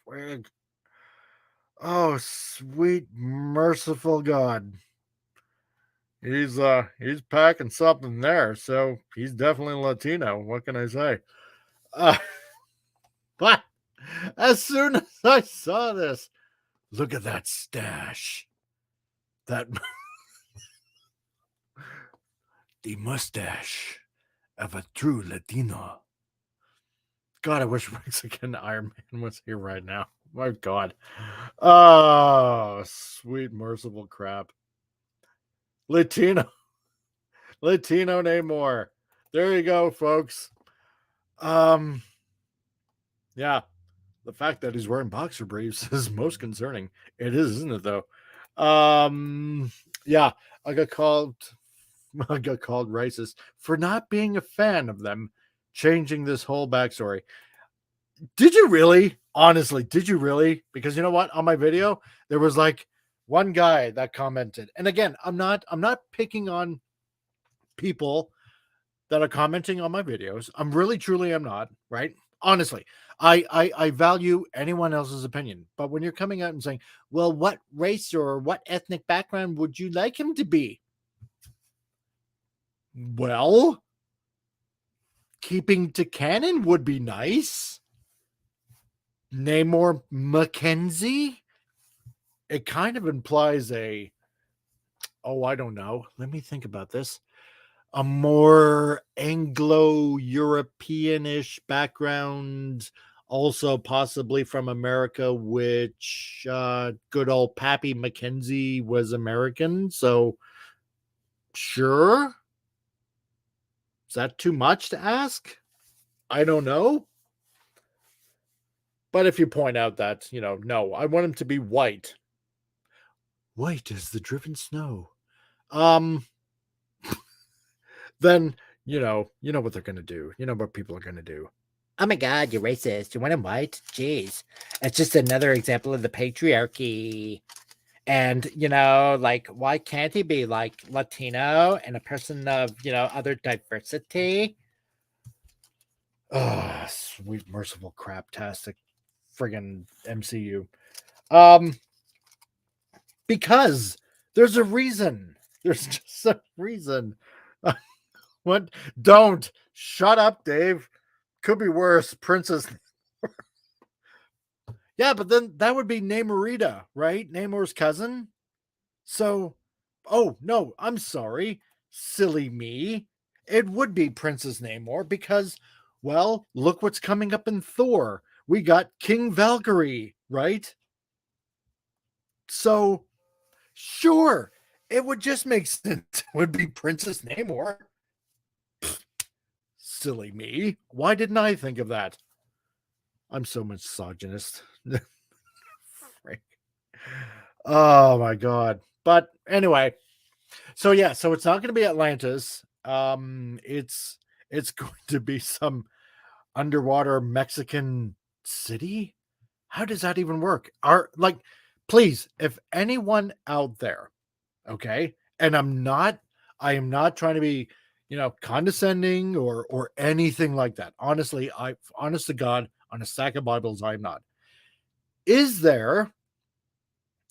Frig. Oh, sweet, merciful God. He's packing something there, so he's definitely Latino. What can I say? But as soon as I saw this, look at that stash. That the mustache of a true Latino. God, I wish Mexican Iron Man was here right now. My God. Oh, sweet, merciful crap. Latino Namor. There you go, folks. Yeah. The fact that he's wearing boxer briefs is most concerning. It is, isn't it, though? Yeah, I got called racist for not being a fan of them changing this whole backstory. Did you really? Honestly, did you really? Because you know what? On my video, there was like one guy that commented. And again, I'm not picking on people that are commenting on my videos. I'm really truly am not, right? Honestly, I value anyone else's opinion. But when you're coming out and saying, "Well, what race or what ethnic background would you like him to be?" Well, keeping to canon would be nice. Namor Mackenzie? It kind of implies I don't know. Let me think about this. A more Anglo-Europeanish background, also possibly from America, which good old Pappy Mackenzie was American. So, sure. Is that too much to ask? I don't know. But if you point out that, no, I want him to be white. White as the driven snow. Then, you know what they're going to do. You know what people are going to do. Oh my God, you're racist. You want him white? Jeez. It's just another example of the patriarchy. And, why can't he be like Latino and a person of, other diversity? Oh, sweet, merciful, crap-tastic friggin' MCU. Because there's a reason. There's just a reason. What? Don't. Shut up, Dave. Could be worse. Princess. Yeah, but then that would be Namorita, right? Namor's cousin. So, oh no, I'm sorry, silly me. It would be Princess Namor because, well, look what's coming up in Thor. We got King Valkyrie, right? So, sure, it would just make sense. It would be Princess Namor. Silly me. Why didn't I think of that? I'm so misogynist. Frick. Oh my god. But anyway, so yeah, so it's not going to be Atlantis. It's going to be some underwater Mexican city. How does that even work? Please, if anyone out there, okay, and I am not trying to be, condescending or anything like that. Honestly, honest to God, on a stack of Bibles, I'm not. Is there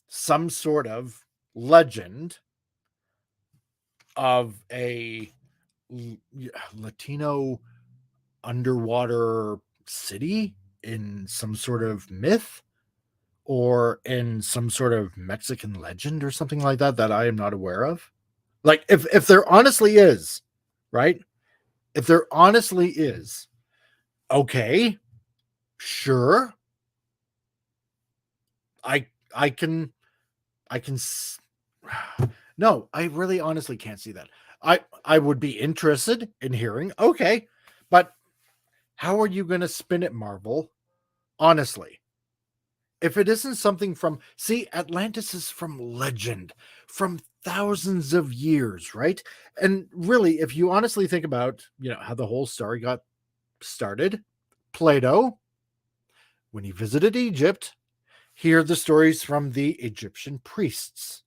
some sort of legend of a Latino underwater city in some sort of myth or in some sort of Mexican legend or something like that I am not aware of? Like if there honestly is, right? If there honestly is, okay, sure. I can I can no, I really honestly can't see that. I would be interested in hearing, okay, but how are you going to spin it, Marvel? Honestly, if it isn't something from, see, Atlantis is from legend, from thousands of years, right? And really, if you honestly think about, how the whole story got started, Plato, when he visited Egypt, hear the stories from the Egyptian priests.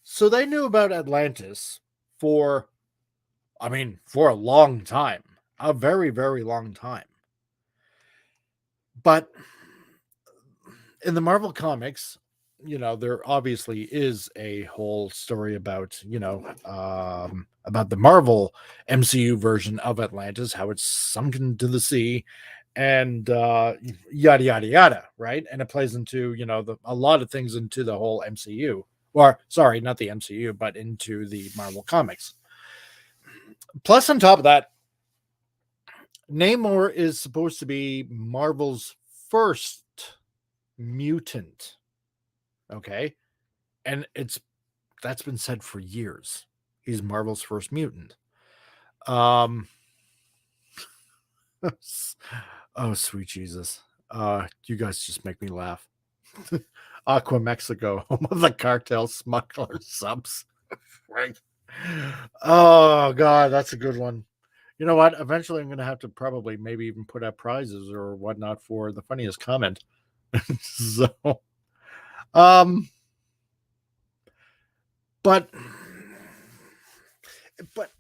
So they knew about Atlantis for, for a long time, a very, very long time. But in the Marvel comics, there obviously is a whole story about, about the Marvel MCU version of Atlantis, how it's sunken to the sea, and yada yada yada, right? And it plays into, a lot of things into the whole MCU, or sorry, not the MCU, but into the Marvel comics. Plus, on top of that, Namor is supposed to be Marvel's first mutant. Okay. And that's been said for years. He's Marvel's first mutant. Um oh sweet Jesus. You guys just make me laugh. Aqua Mexico, home of the cartel smuggler subs. Right. Oh god, that's a good one. You know what? Eventually I'm gonna have to probably maybe even put up prizes or whatnot for the funniest comment. So um but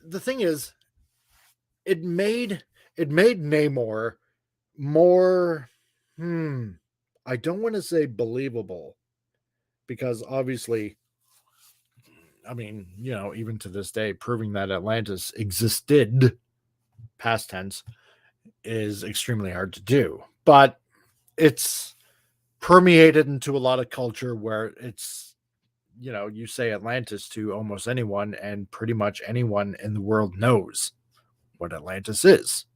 the thing is, it made Namor more I don't want to say believable because obviously, even to this day, proving that Atlantis existed, past tense, is extremely hard to do. But it's permeated into a lot of culture where it's, you say Atlantis to almost anyone, and pretty much anyone in the world knows what Atlantis is.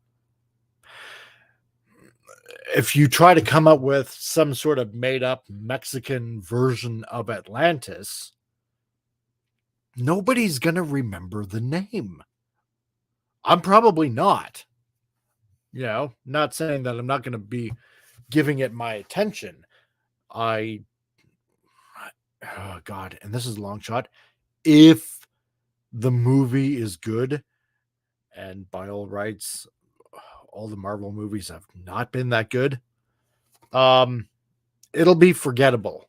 If you try to come up with some sort of made up Mexican version of Atlantis, nobody's going to remember the name. I'm probably not. Not saying that I'm not going to be giving it my attention. Oh God, and this is a long shot. If the movie is good, and by all rights, all the Marvel movies have not been that good, it'll be forgettable.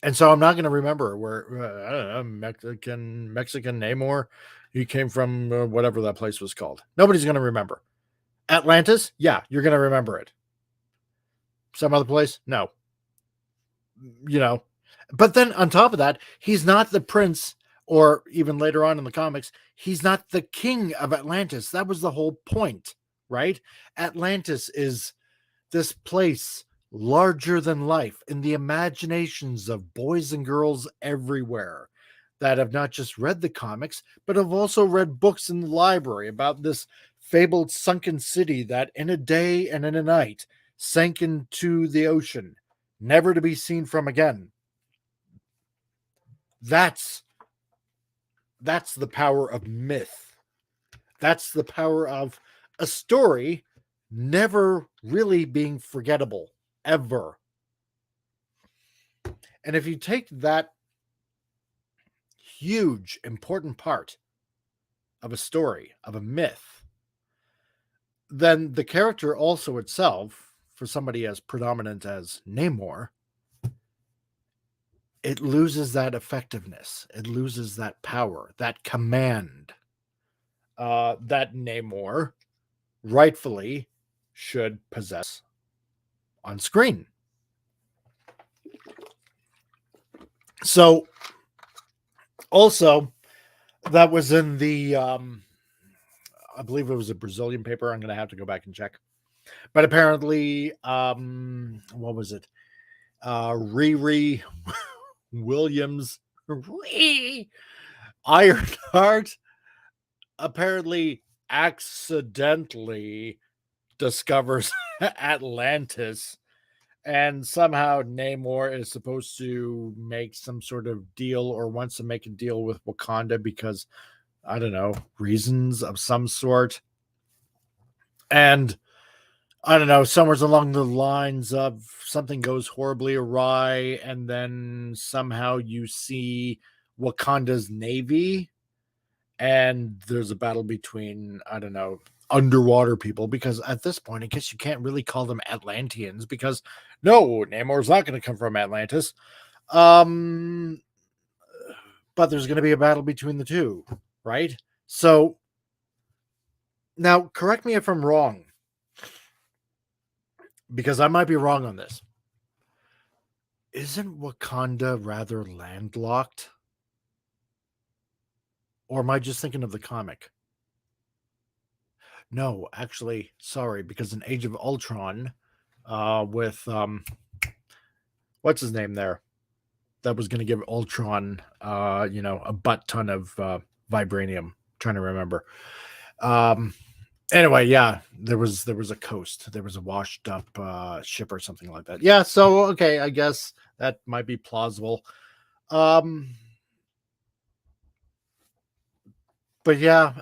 And so I'm not going to remember where, I don't know, Mexican Namor, he came from whatever that place was called. Nobody's going to remember. Atlantis, yeah, you're going to remember it. Some other place, no. But then on top of that, he's not the prince, or even later on in the comics, he's not the king of Atlantis. That was the whole point, right? Atlantis is this place larger than life in the imaginations of boys and girls everywhere that have not just read the comics, but have also read books in the library about this fabled sunken city that in a day and in a night sank into the ocean, never to be seen from again. That's the power of myth. That's the power of a story never really being forgettable, ever. And if you take that huge, important part of a story, of a myth, then the character also itself, for somebody as predominant as Namor, it loses that effectiveness. It loses that power, that command that Namor rightfully should possess on screen. So, also, that was in the, I believe it was a Brazilian paper. I'm going to have to go back and check. But apparently, what was it? Riri Williams, Ironheart, apparently accidentally discovers Atlantis, and somehow Namor is supposed to make some sort of deal or wants to make a deal with Wakanda because, I don't know, reasons of some sort. And I don't know, somewhere along the lines of something goes horribly awry, and then somehow you see Wakanda's navy, and there's a battle between, I don't know, underwater people, because at this point, I guess you can't really call them Atlanteans, because no, Namor's not going to come from Atlantis. But there's going to be a battle between the two, right? So, now, correct me if I'm wrong, because I might be wrong on this. Isn't Wakanda rather landlocked? Or am I just thinking of the comic? No, actually, sorry, because in Age of Ultron, with what's his name there, that was going to give Ultron, a butt ton of vibranium. Trying to remember. Anyway, yeah, there was a coast, there was a washed up ship or something like that. Yeah, so okay, I guess that might be plausible. But yeah,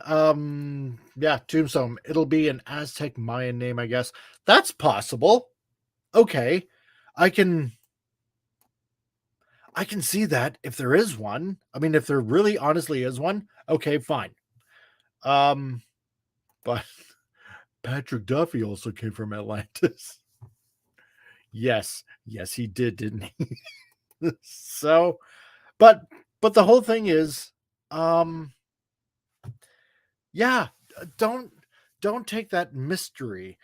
Tombstone. It'll be an Aztec Mayan name, I guess. That's possible. Okay, I can see that if there is one. I mean, if there really honestly is one, okay, fine. But Patrick Duffy also came from Atlantis. Yes, he did, didn't he? So, but the whole thing is, yeah, don't take that mystery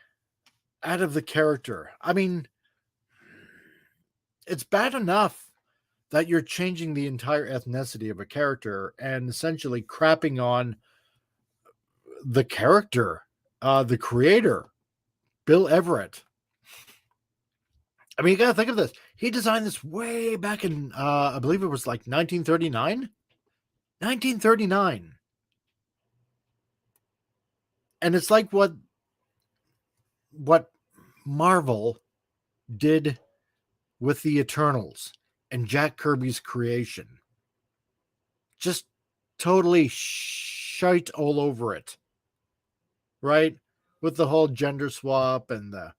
out of the character. I mean, it's bad enough that you're changing the entire ethnicity of a character and essentially crapping on the character, the creator, Bill Everett. I mean, you got to think of this. He designed this way back in, I believe it was like 1939. 1939. And it's like what Marvel did with the Eternals and Jack Kirby's creation. Just totally shite all over it. Right? With the whole gender swap and the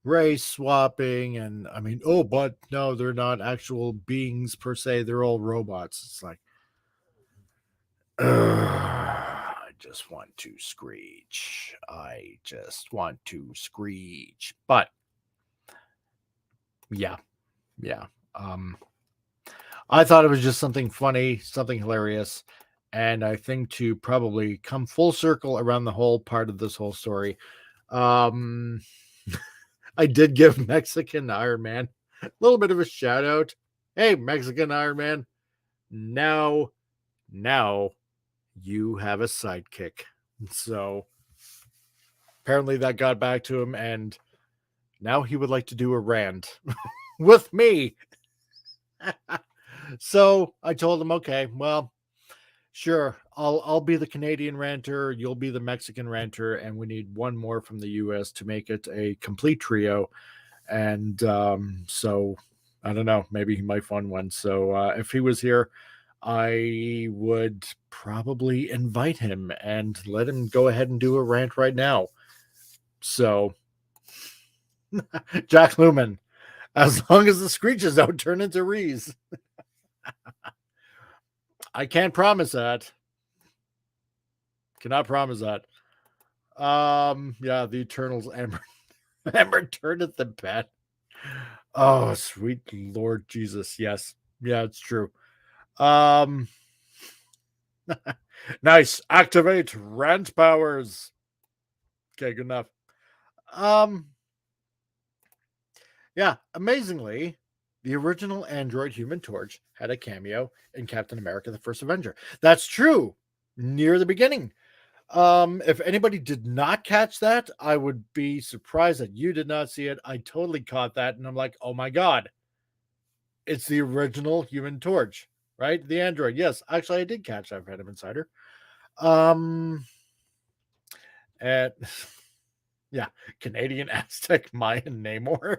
race swapping, and I mean, oh, but no, they're not actual beings per se, they're all robots. It's like, I just want to screech. But yeah. I thought it was just something funny, something hilarious. And I think to probably come full circle around the whole part of this whole story, I did give Mexican Iron Man a little bit of a shout out. Hey, Mexican Iron Man, now you have a sidekick. So apparently that got back to him, and Now he would like to do a rant with me. So I told him, okay, well, sure, I'll be the Canadian ranter, you'll be the Mexican ranter, and we need one more from the US to make it a complete trio. And so I don't know, maybe he might find one. So if he was here, I would probably invite him and let him go ahead and do a rant right now. So Jack Lumen, as long as the screeches don't turn into rees. I can't promise that. Cannot promise that. Yeah, the Eternals Amber turneth the bed. Oh, sweet Lord Jesus. Yes. Yeah, it's true. Nice. Activate rant powers. Okay, good enough. Yeah, amazingly, the original android Human Torch had a cameo in Captain America: The First Avenger. That's true. Near the beginning. If anybody did not catch that, I would be surprised that you did not see it. I totally caught that, and I'm like, oh my god, it's the original Human Torch, right? The android. Yes, actually, I did catch that, Venom Insider. And yeah, Canadian Aztec Mayan Namor.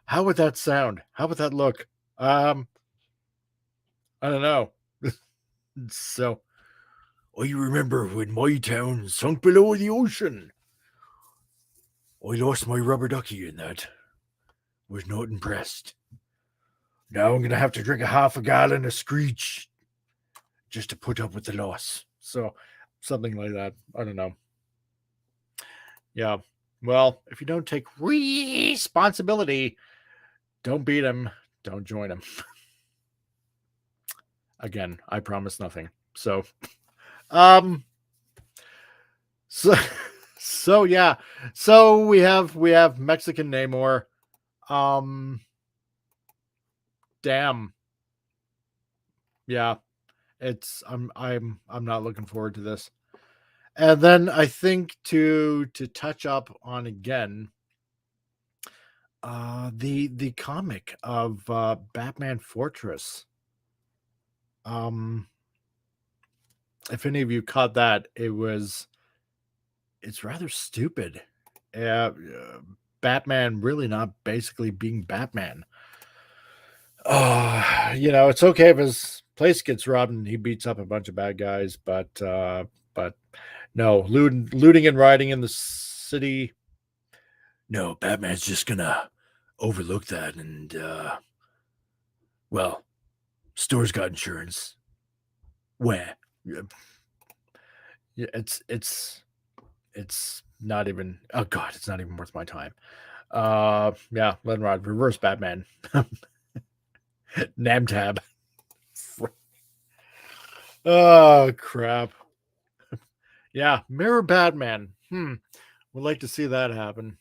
How would that sound? How would that look? I don't know. So, I remember when my town sunk below the ocean. I lost my rubber ducky in that. Was not impressed. Now I'm gonna have to drink a half a gallon of Screech just to put up with the loss. So, something like that. I don't know. Yeah. Well, if you don't take responsibility, don't beat him. Don't join him. Again, I promise nothing. So, um, so, so yeah. So we have Mexican Namor. Damn. Yeah. I'm not looking forward to this. And then I think to touch up on again, the comic of Batman Fortress. If any of you caught that, it's rather stupid. Batman really not basically being Batman. It's okay if his place gets robbed and he beats up a bunch of bad guys, but no, looting and rioting in the city. No, Batman's just gonna overlook that, and well, store's got insurance. Where? Yeah, it's not even. Oh God, it's not even worth my time. Yeah, Lenrod, reverse Batman. Namtab. Oh crap. Yeah, Mirror Batman. Would like to see that happen.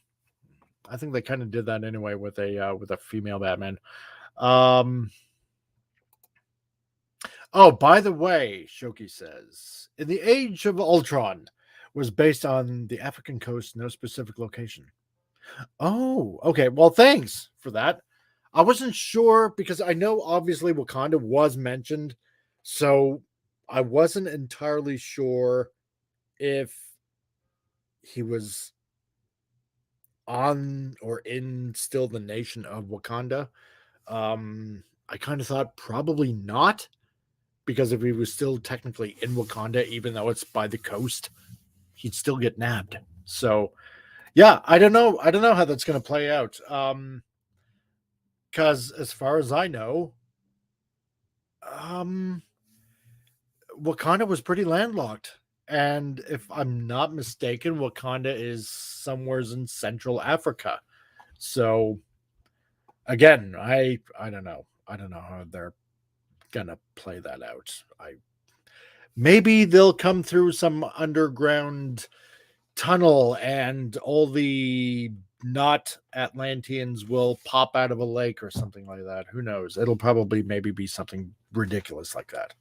I think they kind of did that anyway with a female Batman. Oh, by the way, Shoki says, in the Age of Ultron was based on the African coast, no specific location. Oh, okay. Well, thanks for that. I wasn't sure because I know obviously Wakanda was mentioned, so I wasn't entirely sure if he was on or in still the nation of Wakanda. I kind of thought probably not, because if he was still technically in Wakanda, even though it's by the coast, he'd still get nabbed. So yeah, I don't know. I don't know how that's going to play out. Because as far as I know, Wakanda was pretty landlocked. And if I'm not mistaken, Wakanda is somewhere in Central Africa. So again, I don't know. I don't know how they're gonna play that out. Maybe they'll come through some underground tunnel and all the not Atlanteans will pop out of a lake or something like that. Who knows? It'll probably maybe be something ridiculous like that.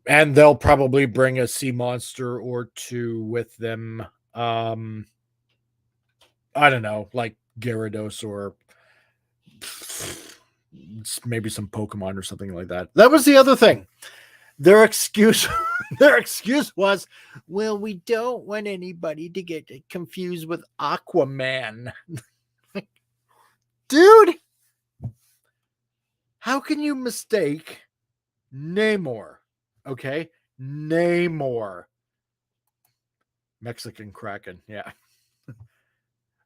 And they'll probably bring a sea monster or two with them I don't know, like Gyarados or maybe some Pokemon or something like that. That was the other thing. Their excuse, their excuse was, well, we don't want anybody to get confused with Aquaman. Dude, how can you mistake Namor? Okay, Namor, Mexican Kraken. Yeah.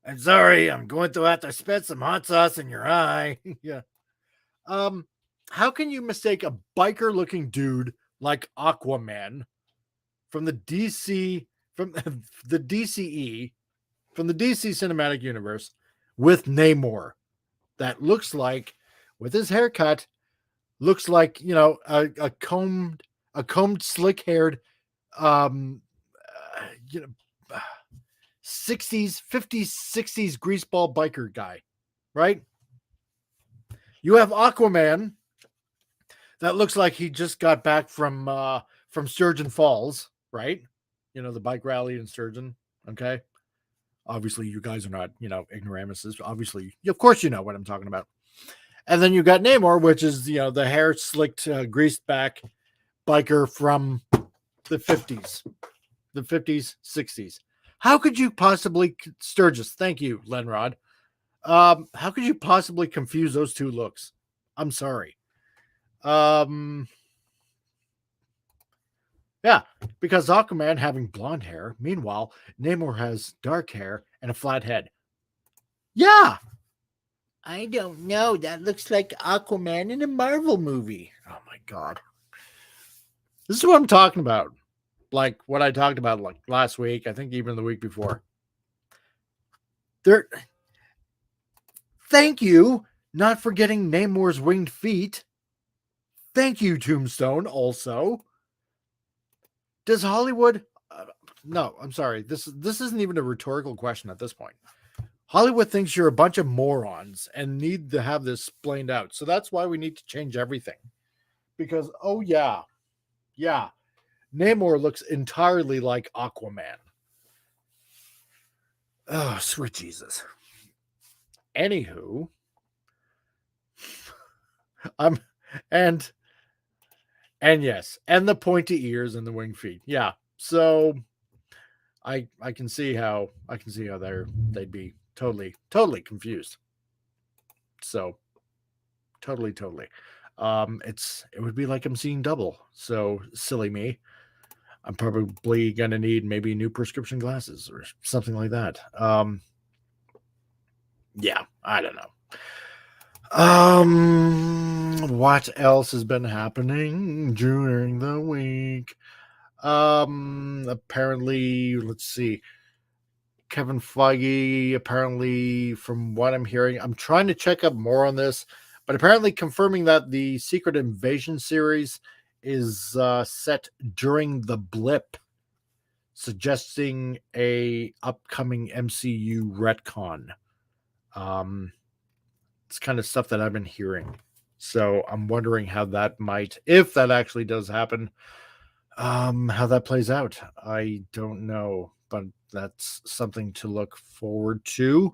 I'm sorry, I'm going to have to spit some hot sauce in your eye. Yeah. Um, how can you mistake a biker looking dude like Aquaman from the DC from the DCE from the DC cinematic universe with Namor that looks like, with his haircut, looks like, you know, a combed slick haired um you know 60s 50s 60s greaseball biker guy, right? You have Aquaman that looks like he just got back from Sturgeon Falls, right? You know, the bike rally in Sturgeon. Okay. Obviously, you guys are not, you know, ignoramuses. Obviously, of course, you know what I'm talking about. And then you got Namor, which is, you know, the hair slicked, greased back biker from the 50s, the 50s, 60s. How could you possibly, Sturgis? Thank you, Lenrod. How could you possibly confuse those two looks? I'm sorry. Yeah, because Aquaman having blonde hair, meanwhile, Namor has dark hair and a flat head. Yeah. I don't know. That looks like Aquaman in a Marvel movie. Oh my god. This is what I'm talking about. Like what I talked about like last week, I think even the week before. There Thank you, not forgetting Namor's winged feet. Thank you, Tombstone, also. Does Hollywood no, I'm sorry. This isn't even a rhetorical question at this point. Hollywood thinks you're a bunch of morons and need to have this explained out. So that's why we need to change everything. Because, oh, yeah, Namor looks entirely like Aquaman. Oh, sweet Jesus. Anywho, I'm and yes, and the pointy ears and the wing feet. Yeah. So I can see how they'd be totally confused. So totally. It would be like I'm seeing double. So silly me. I'm probably gonna need maybe new prescription glasses or something like that. Yeah, I don't know. What else has been happening during the week? Apparently, let's see. Kevin Feige, apparently, from what I'm hearing, I'm trying to check up more on this, but apparently confirming that the Secret Invasion series is set during the blip, suggesting a upcoming MCU retcon. It's kind of stuff that I've been hearing. So I'm wondering how that might, if that actually does happen, how that plays out. I don't know, but that's something to look forward to.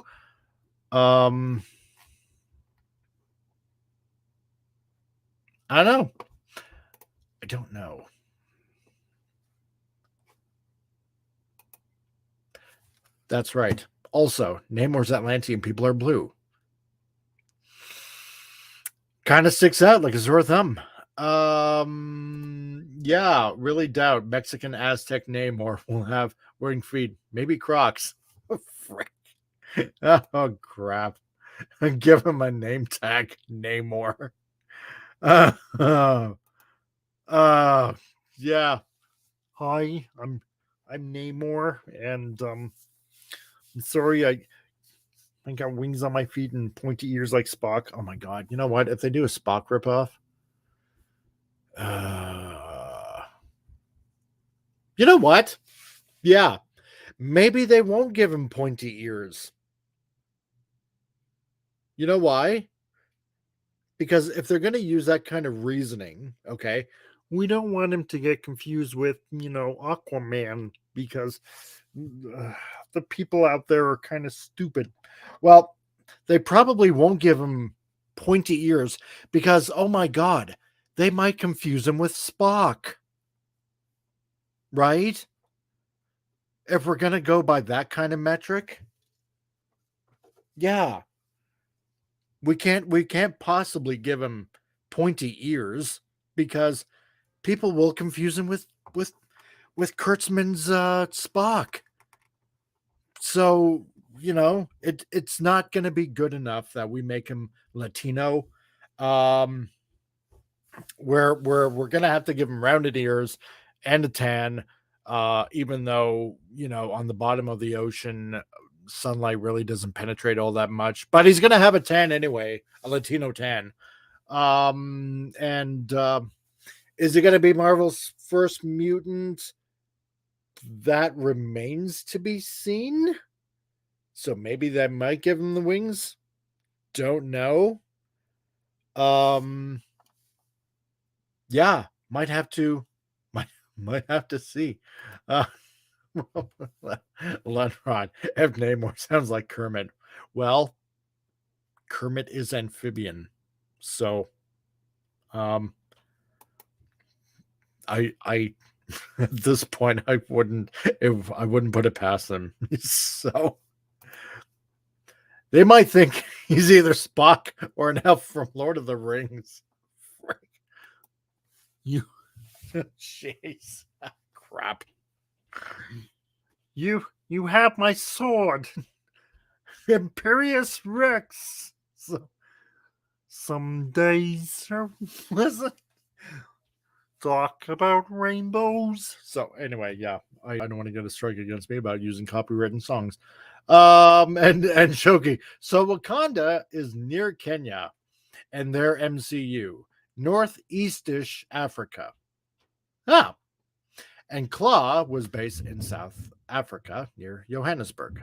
I don't know. I don't know. That's right. Also, Namor's Atlantean people are blue. Kind of sticks out like a sore thumb. Yeah, really doubt Mexican Aztec Namor will have wearing feet, maybe Crocs. Frick. Oh crap. Give him a name tag, Namor. Uh, uh, yeah. Hi, I'm Namor, and I'm sorry I got wings on my feet and pointy ears like Spock. Oh my god! You know what? If they do a Spock ripoff, you know what? Yeah, maybe they won't give him pointy ears. You know why? Because if they're going to use that kind of reasoning, okay, We don't want him to get confused with, Aquaman, because the people out there are kind of stupid. Well, they probably won't give him pointy ears because, oh my God, they might confuse him with Spock. Right? If we're going to go by that kind of metric, yeah, we can't possibly give him pointy ears because people will confuse him with Kurtzman's Spock. So, it's not going to be good enough that we make him Latino. We're going to have to give him rounded ears and a tan, even though, on the bottom of the ocean, sunlight really doesn't penetrate all that much, but he's going to have a tan anyway, a Latino tan. And is it going to be Marvel's first mutant? That remains to be seen. So maybe that might give him the wings. Don't know. Yeah, might have to see. Lenrod, if Namor sounds like Kermit. Well, Kermit is amphibian. So I at this point I wouldn't put it past them. So they might think he's either Spock or an elf from Lord of the Rings. You, jeez, crap. You have my sword, Imperious Rex. So, some days listen, talk about rainbows. So anyway, yeah, I don't want to get a strike against me about using copywritten songs. And Shoki. So Wakanda is near Kenya and their MCU, northeastish Africa. Ah, and Claw was based in South Africa near Johannesburg.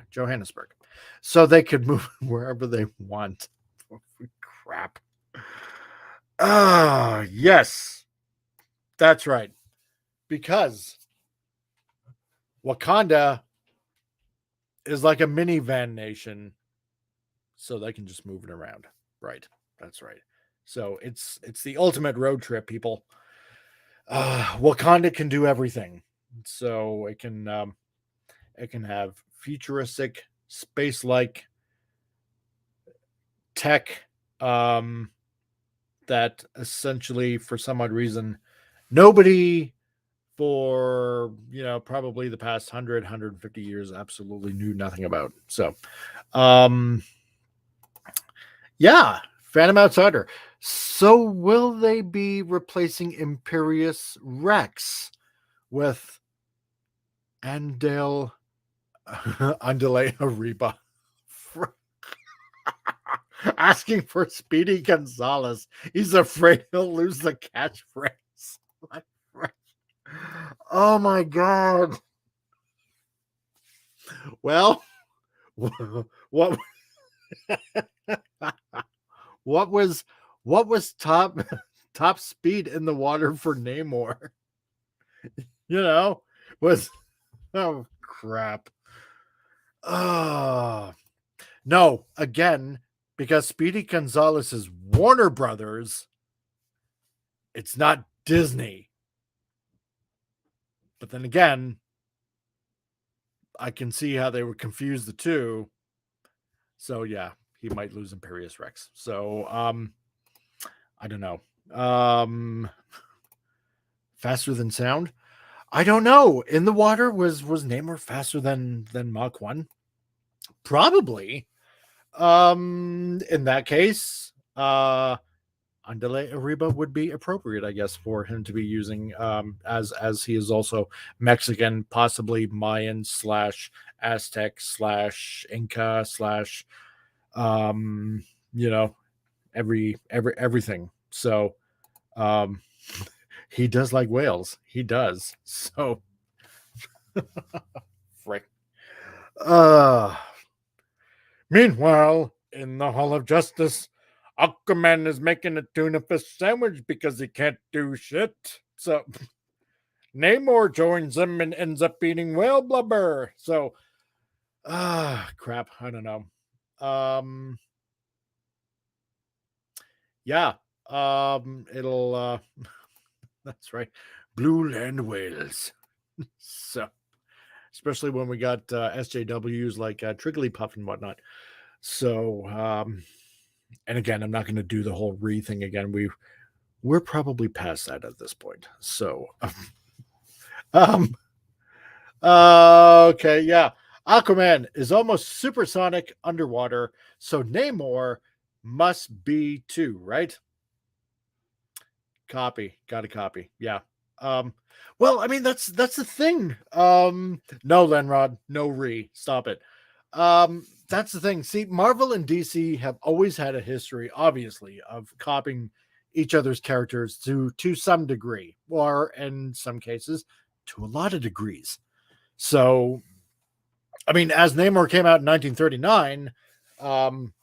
So they could move wherever they want. Oh, crap. Yes. That's right. Because Wakanda is like a minivan nation, so they can just move it around. Right. That's right. So it's the ultimate road trip, people. Wakanda can do everything. So it can have futuristic, space-like tech that essentially, for some odd reason, nobody for probably the past 150 years absolutely knew nothing about. So yeah, Phantom Outsider. So will they be replacing Imperious Rex with Andale Andale Ariba? Asking for Speedy Gonzalez. He's afraid he'll lose the catchphrase. Oh my God. Well, what was top speed in the water for Namor? Was oh crap. No, again, because Speedy Gonzalez is Warner Brothers, it's not Disney. But then again, I can see how they would confuse the two. So yeah, he might lose Imperious Rex. So I don't know. Faster than sound? I don't know. In the water, was Namor faster than Mach 1? Probably. In that case, Andale Ariba would be appropriate, I guess, for him to be using, as he is also Mexican, possibly Mayan / Aztec / Inca / everything. So he does like whales. He does. So frick. Meanwhile, in the Hall of Justice, Aquaman is making a tuna fish sandwich because he can't do shit. So Namor joins him and ends up eating whale blubber. So, crap. I don't know. Yeah. It'll, that's right. Blue land whales. So, especially when we got SJWs like Trigglypuff and whatnot. So, and again, I'm not going to do the whole re thing again. We're probably past that at this point. So, um, okay, yeah. Aquaman is almost supersonic underwater, so Namor must be too, right? Copy. Got a copy. Yeah. Um, well, I mean that's the thing. No, Lenrod, no re. Stop it. That's the thing. See, Marvel and DC have always had a history, obviously, of copying each other's characters to some degree, or in some cases, to a lot of degrees. So, I mean, as Namor came out in 1939, um,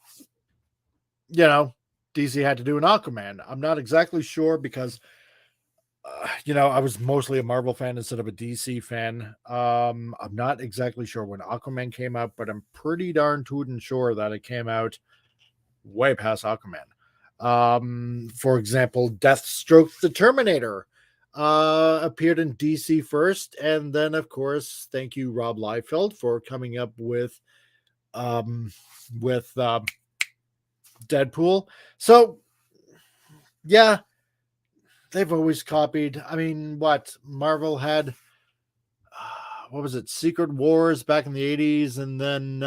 DC had to do an Aquaman. I'm not exactly sure because I was mostly a Marvel fan instead of a DC fan. I'm not exactly sure when Aquaman came out, but I'm pretty darn tootin' sure that it came out way past Aquaman. For example, Deathstroke the Terminator appeared in DC first, and then, of course, thank you, Rob Liefeld, for coming up um, with Deadpool. So, yeah, they've always copied. I mean, what Marvel had, what was it, Secret Wars back in the 80s, and then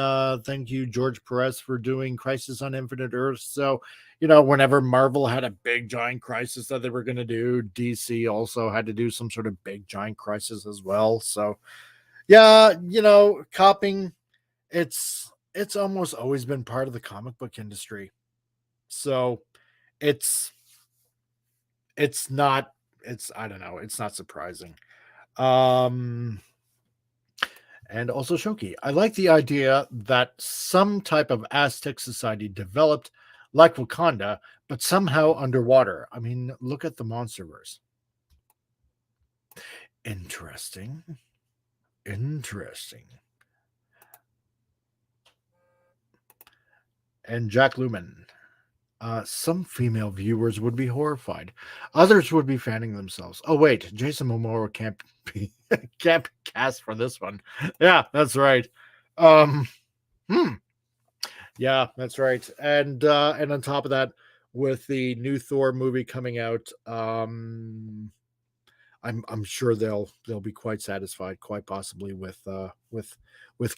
thank you, George Perez, for doing Crisis on Infinite Earths. So, whenever Marvel had a big giant crisis that they were going to do, DC also had to do some sort of big giant crisis as well. So, yeah, copying, it's almost always been part of the comic book industry. So, it's it's not it's I don't know, it's not surprising. Um and also Shoki. I like the idea that some type of Aztec society developed like Wakanda, but somehow underwater. I mean, look at the Monsterverse. Interesting. Interesting. And Jack Lumen. Some female viewers would be horrified. Others would be fanning themselves. Oh wait, Jason Momoa can't be can't be cast for this one. Yeah, that's right. Um, hmm. Yeah, that's right. And on top of that, with the new Thor movie coming out, I'm sure they'll be quite satisfied, quite possibly with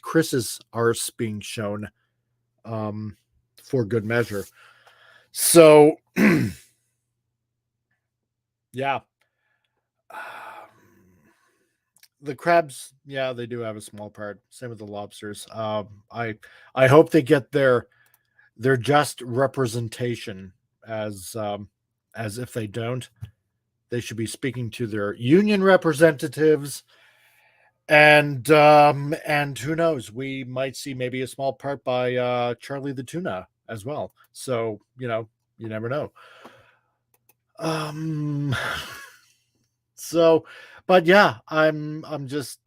Chris's arse being shown for good measure. So yeah. The crabs, yeah, they do have a small part. Same with the lobsters. I hope they get their just representation. As if they don't, they should be speaking to their union representatives. And who knows, we might see maybe a small part by Charlie the Tuna as well. So you never know. Um. So, but yeah, I'm just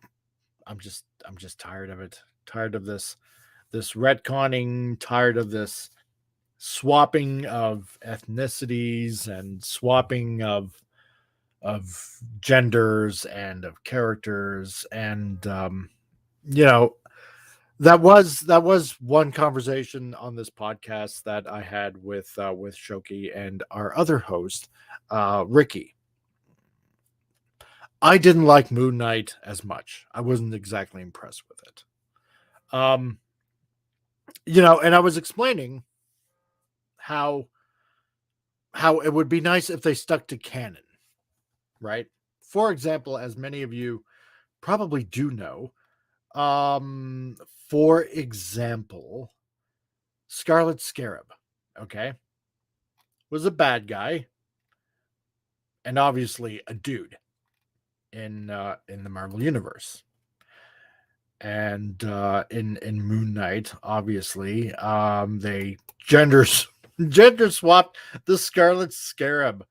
tired of it. Tired of this retconning, tired of this swapping of ethnicities and swapping of genders and of characters. And you know, that was one conversation on this podcast that I had with Shoki and our other host, Ricky. I didn't like Moon Knight as much. I wasn't exactly impressed with it. Um, and I was explaining how it would be nice if they stuck to canon, right? For example, as many of you probably do know, um, for example, Scarlet Scarab, okay, was a bad guy and obviously a dude in the Marvel universe. And in Moon Knight, obviously, they genders Gender swapped the Scarlet Scarab.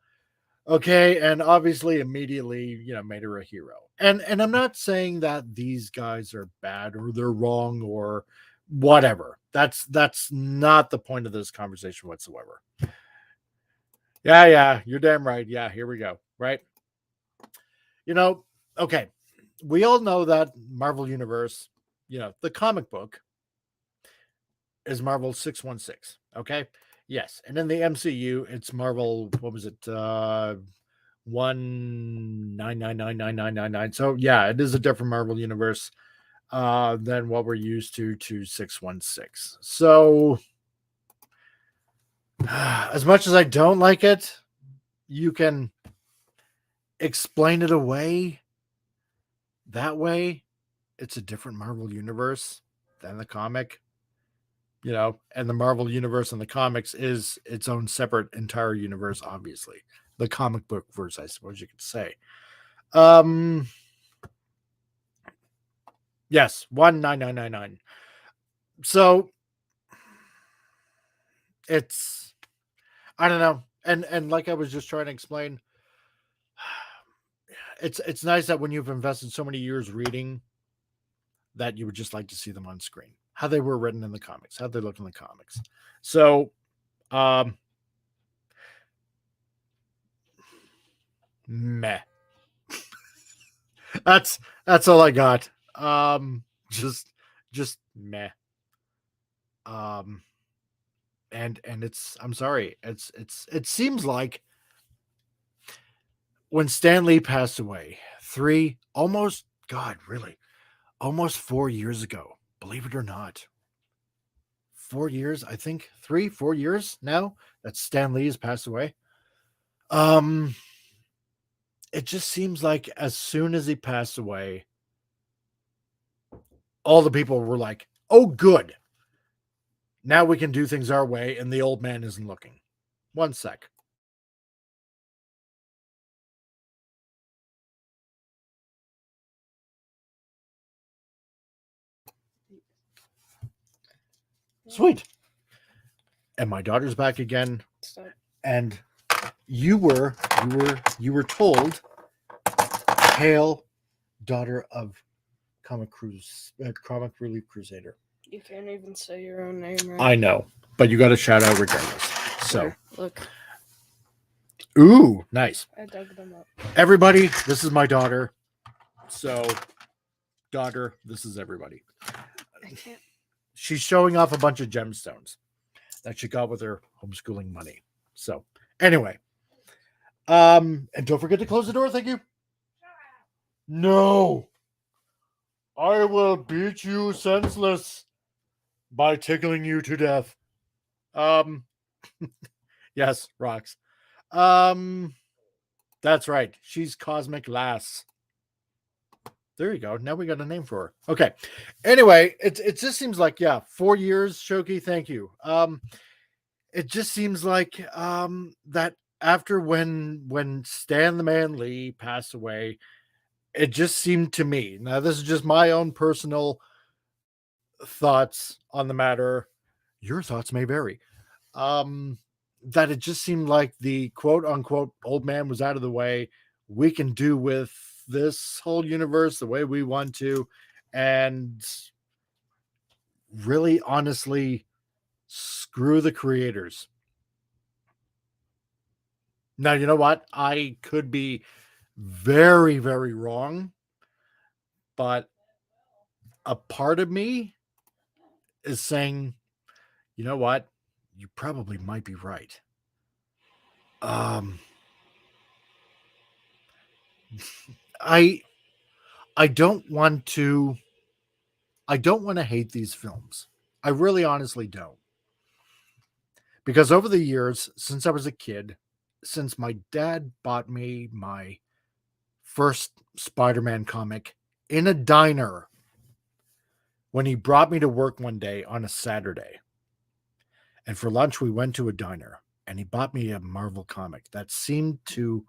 Okay, and obviously immediately, made her a hero. And I'm not saying that these guys are bad or they're wrong or whatever. That's not the point of this conversation whatsoever. Yeah, you're damn right. Yeah, here we go. Right? Okay. We all know that Marvel Universe, the comic book is Marvel 616. Okay. Yes. And in the MCU, it's Marvel, what was it? 1999999. So yeah, it is a different Marvel universe than what we're used to 616. So as much as I don't like it, you can explain it away that way. It's a different Marvel universe than the comic, and the Marvel universe and the comics is its own separate entire universe, obviously. The comic book verse, I suppose you could say. Yes, 19999. So it's, I don't know. And like I was just trying to explain, it's nice that when you've invested so many years reading, that you would just like to see them on screen, how they were written in the comics, how they look in the comics. So meh. That's all I got. Just meh. And it's, I'm sorry, it seems like when Stan Lee passed away, almost 4 years ago, believe it or not. 4 years, I think 4 years now that Stan Lee has passed away. It just seems like as soon as he passed away, all the people were like, oh, good. Now we can do things our way, and the old man isn't looking. One sec. Sweet. And my daughter's back again. Stop. And you were told, hail, daughter of Comic Relief Crusader. You can't even say your own name, right? I know, but you got to shout out regardless. So, Here, look. Ooh, nice. I dug them up. Everybody, this is my daughter. So, daughter, this is everybody. I can't. She's showing off a bunch of gemstones that she got with her homeschooling money. So, anyway. And don't forget to close the door, thank you. No. I will beat you senseless by tickling you to death. Yes, rocks. That's right. She's Cosmic Lass. There you go. Now we got a name for her. Okay. Anyway, it just seems like, 4 years, Shoki. Thank you. It just seems like that after when Stan the Man Lee passed away, it just seemed to me. Now, this is just my own personal thoughts on the matter. Your thoughts may vary. That it just seemed like the quote unquote old man was out of the way. We can do with this whole universe the way we want to, and really honestly screw the creators. Now, you know what? I could be very, very wrong, but a part of me is saying, you know what? You probably might be right. I don't want to hate these films. I really honestly don't. Because over the years, since I was a kid, since my dad bought me my first Spider-Man comic in a diner when he brought me to work one day on a Saturday. And for lunch, we went to a diner and he bought me a Marvel comic that seemed to,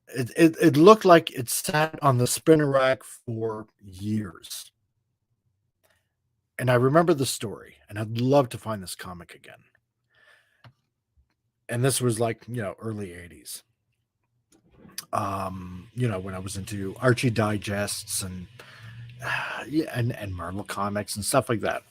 it looked like it sat on the spinner rack for years. And I remember the story, and I'd love to find this comic again. And this was like, early 80s. When I was into Archie digests and yeah, and Marvel comics and stuff like that.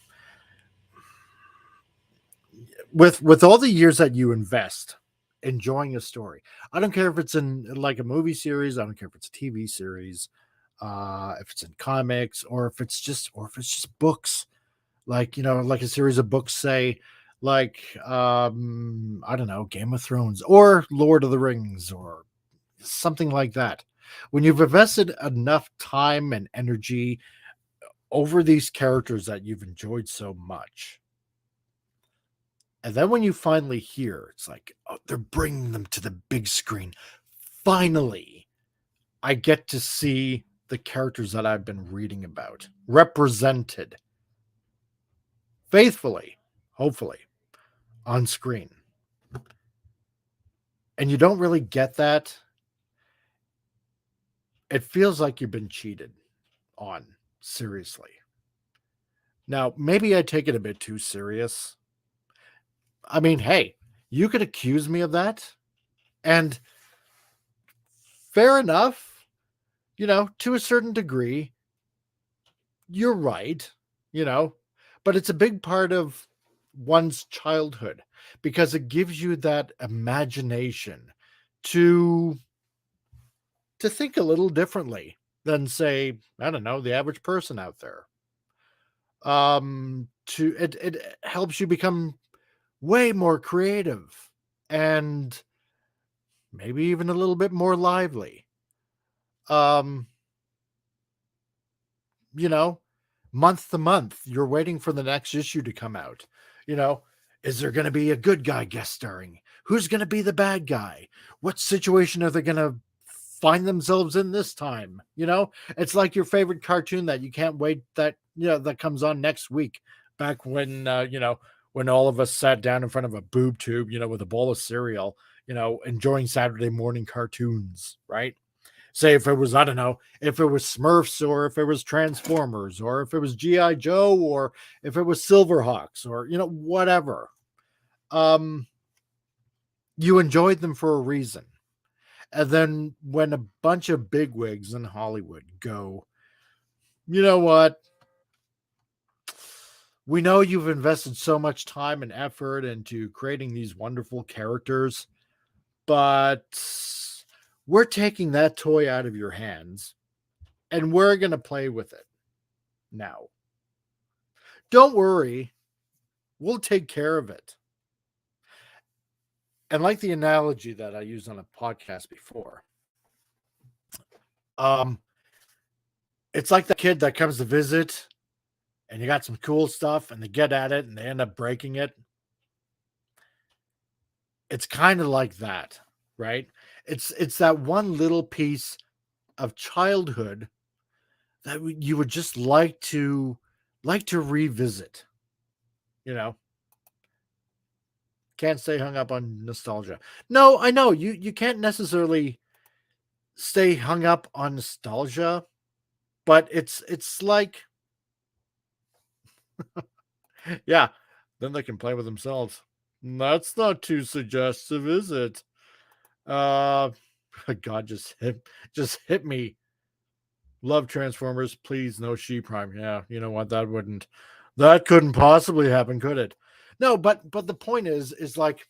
With all the years that you invest enjoying a story, I don't care if it's in like a movie series, I don't care if it's a TV series, if it's in comics, or if it's just books, like like a series of books, say like I don't know, Game of Thrones or Lord of the Rings or something like that. When you've invested enough time and energy over these characters that you've enjoyed so much, and then when you finally hear, it's like, oh, they're bringing them to the big screen. Finally, I get to see the characters that I've been reading about represented faithfully, hopefully, on screen. And you don't really get that. It feels like you've been cheated on, seriously. Now, maybe I take it a bit too serious. I mean, hey, you could accuse me of that. And fair enough, to a certain degree, you're right, you know, but it's a big part of one's childhood because it gives you that imagination to think a little differently than, say, I don't know, the average person out there. To it helps you become way more creative and maybe even a little bit more lively. Um, you know, month to month, you're waiting for the next issue to come out. You know, is there going to be a good guy guest starring? Who's going to be the bad guy? What situation are they going to find themselves in this time? It's like your favorite cartoon that you can't wait that comes on next week. Back when when all of us sat down in front of a boob tube, with a bowl of cereal, enjoying Saturday morning cartoons, right? Say if it was, I don't know, if it was Smurfs or if it was Transformers or if it was G.I. Joe or if it was Silverhawks or, whatever. Um, you enjoyed them for a reason. And then when a bunch of bigwigs in Hollywood go, you know what? We know you've invested so much time and effort into creating these wonderful characters, but we're taking that toy out of your hands and we're going to play with it now. Don't worry, we'll take care of it. And like the analogy that I used on a podcast before, um, it's like the kid that comes to visit and you got some cool stuff and they get at it and they end up breaking it. It's kind of like that, right? It's that one little piece of childhood that you would just like to revisit, you know. Can't stay hung up on nostalgia. No, I know you can't necessarily stay hung up on nostalgia, but it's like, yeah, then they can play with themselves. That's not too suggestive, is it? Uh God, just hit me. Love Transformers, please, no She Prime. Yeah, you know what? That couldn't possibly happen, could it? No, but the point is like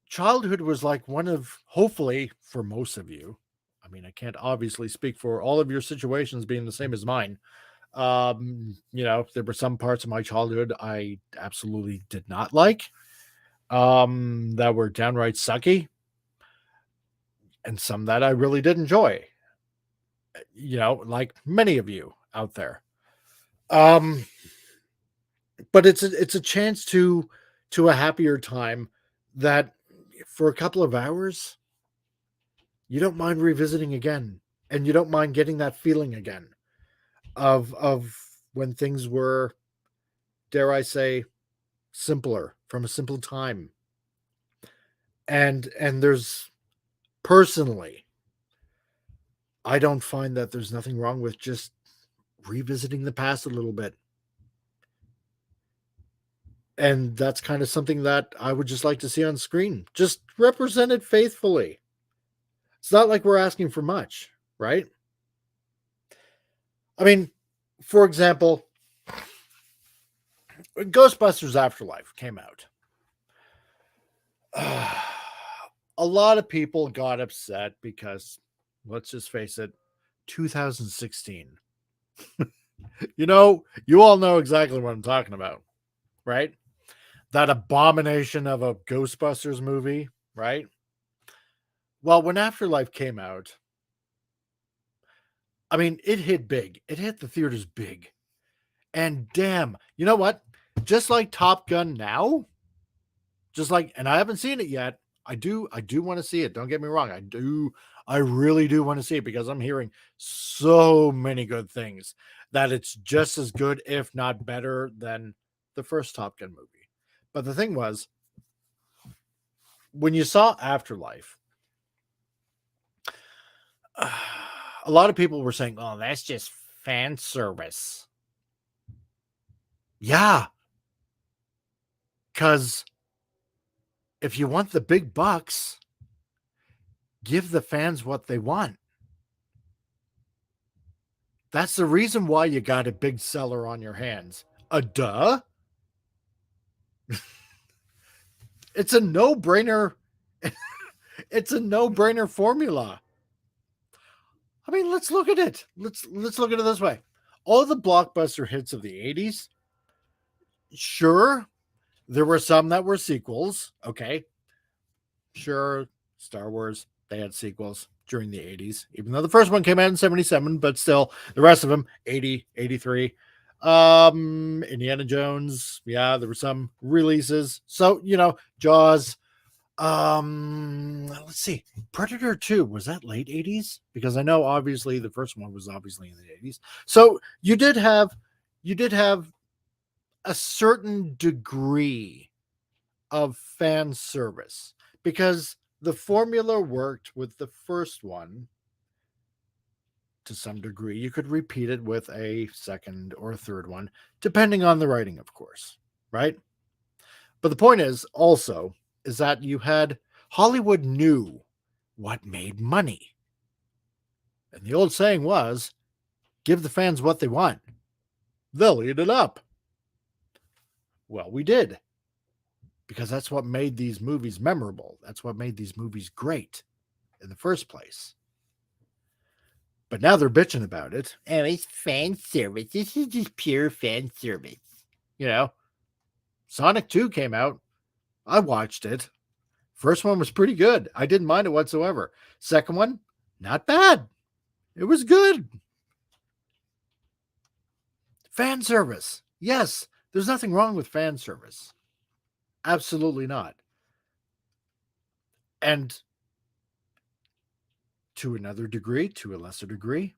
childhood was like one of, hopefully for most of you. I mean, I can't obviously speak for all of your situations being the same as mine. There were some parts of my childhood I absolutely did not like, that were downright sucky, and some that I really did enjoy, like many of you out there. Um, but it's a chance to a happier time that for a couple of hours you don't mind revisiting again, and you don't mind getting that feeling again of when things were, dare I say, simpler, from a simple time. And there's, personally, I don't find that there's nothing wrong with just revisiting the past a little bit. And that's kind of something that I would just like to see on screen. Just represented faithfully. It's not like we're asking for much, right? I mean, for example, Ghostbusters Afterlife came out. A lot of people got upset because, let's just face it, 2016. You all know exactly what I'm talking about, right? That abomination of a Ghostbusters movie, right? Well, when Afterlife came out, I mean, it hit big. It hit the theaters big. And damn, you know what? Just like Top Gun now, and I haven't seen it yet. I do want to see it. Don't get me wrong. I really do want to see it because I'm hearing so many good things that it's just as good, if not better, than the first Top Gun movie. But the thing was, when you saw Afterlife, a lot of people were saying, "Oh, that's just fan service." Yeah, because if you want the big bucks, give the fans what they want. That's the reason why you got a big seller on your hands. Duh. It's a no-brainer. It's a no-brainer formula. I mean, let's look at it. Let's look at it this way. All the blockbuster hits of the 80s, sure, there were some that were sequels. Okay. Sure, Star Wars, they had sequels during the 80s, even though the first one came out in 77, but still, the rest of them, 80, 83. Indiana Jones, yeah, there were some releases. So, Jaws. Let's see. Predator 2, was that late 80s? Because I know obviously the first one was obviously in the 80s. So you did have a certain degree of fan service because the formula worked with the first one to some degree. You could repeat it with a second or third one, depending on the writing, of course, right? But the point is that you had Hollywood knew what made money. And the old saying was, give the fans what they want. They'll eat it up. Well, we did. Because that's what made these movies memorable. That's what made these movies great in the first place. But now they're bitching about it. Oh, it's fan service. This is just pure fan service. Sonic 2 came out. I watched it. First one was pretty good. I didn't mind it whatsoever. Second one, not bad. It was good. Fan service. Yes, there's nothing wrong with fan service. Absolutely not. And to another degree, to a lesser degree,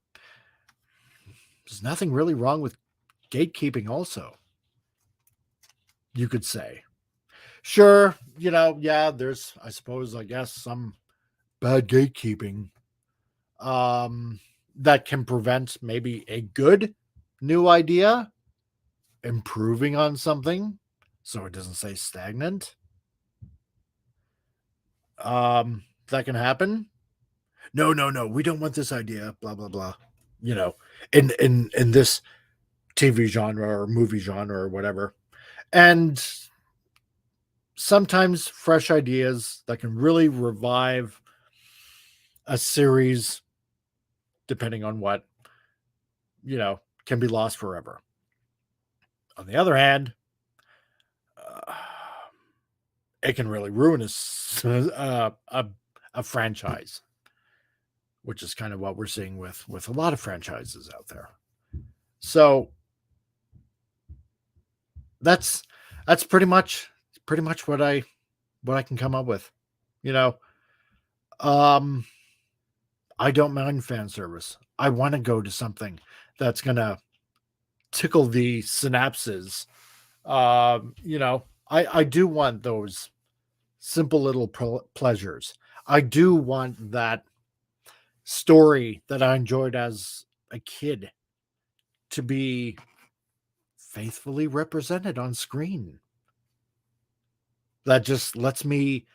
there's nothing really wrong with gatekeeping also. You could say. Sure, yeah, there's, I guess, some bad gatekeeping that can prevent maybe a good new idea improving on something so it doesn't stay stagnant. That can happen. No, we don't want this idea, blah blah blah. In this TV genre or movie genre or whatever. And sometimes fresh ideas that can really revive a series, depending on what, can be lost forever. On the other hand, it can really ruin a franchise, which is kind of what we're seeing with a lot of franchises out there. So that's pretty much what I can come up with. Um, I don't mind fan service. I want to go to something that's gonna tickle the synapses. I do want those simple little pleasures. I do want that story that I enjoyed as a kid to be faithfully represented on screen. that just lets me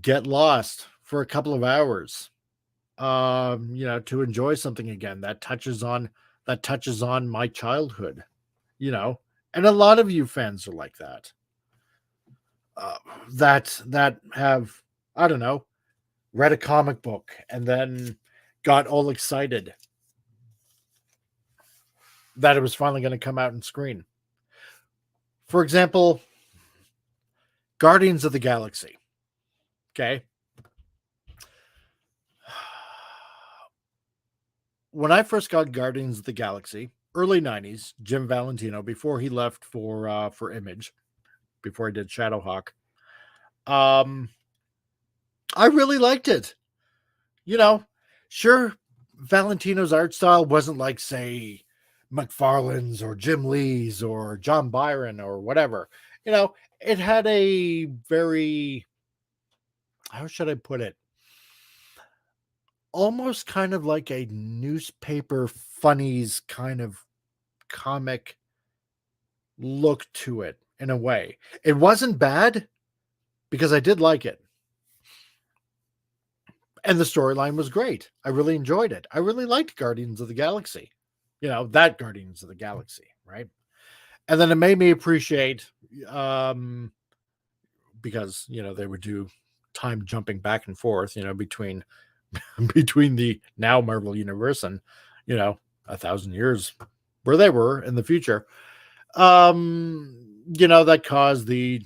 get lost for a couple of hours, to enjoy something again that touches on my childhood, you know. And a lot of you fans are like that. Uh, that have, I don't know, read a comic book and then got all excited that it was finally going to come out and screen. For example, Guardians of the Galaxy. Okay. When I first got Guardians of the Galaxy, early 90s, Jim Valentino, before he left for Image, before he did Shadowhawk, um, I really liked it. You know, sure, Valentino's art style wasn't like, say, McFarlane's or Jim Lee's or John Byron or whatever. It had a very, how should I put it? Almost kind of like a newspaper funnies kind of comic look to it in a way. It wasn't bad because I did like it. And the storyline was great. I really enjoyed it. I really liked Guardians of the Galaxy. That Guardians of the Galaxy, right? And then it made me appreciate, because they would do time jumping back and forth, between between the now Marvel universe and 1,000 years where they were in the future. That caused the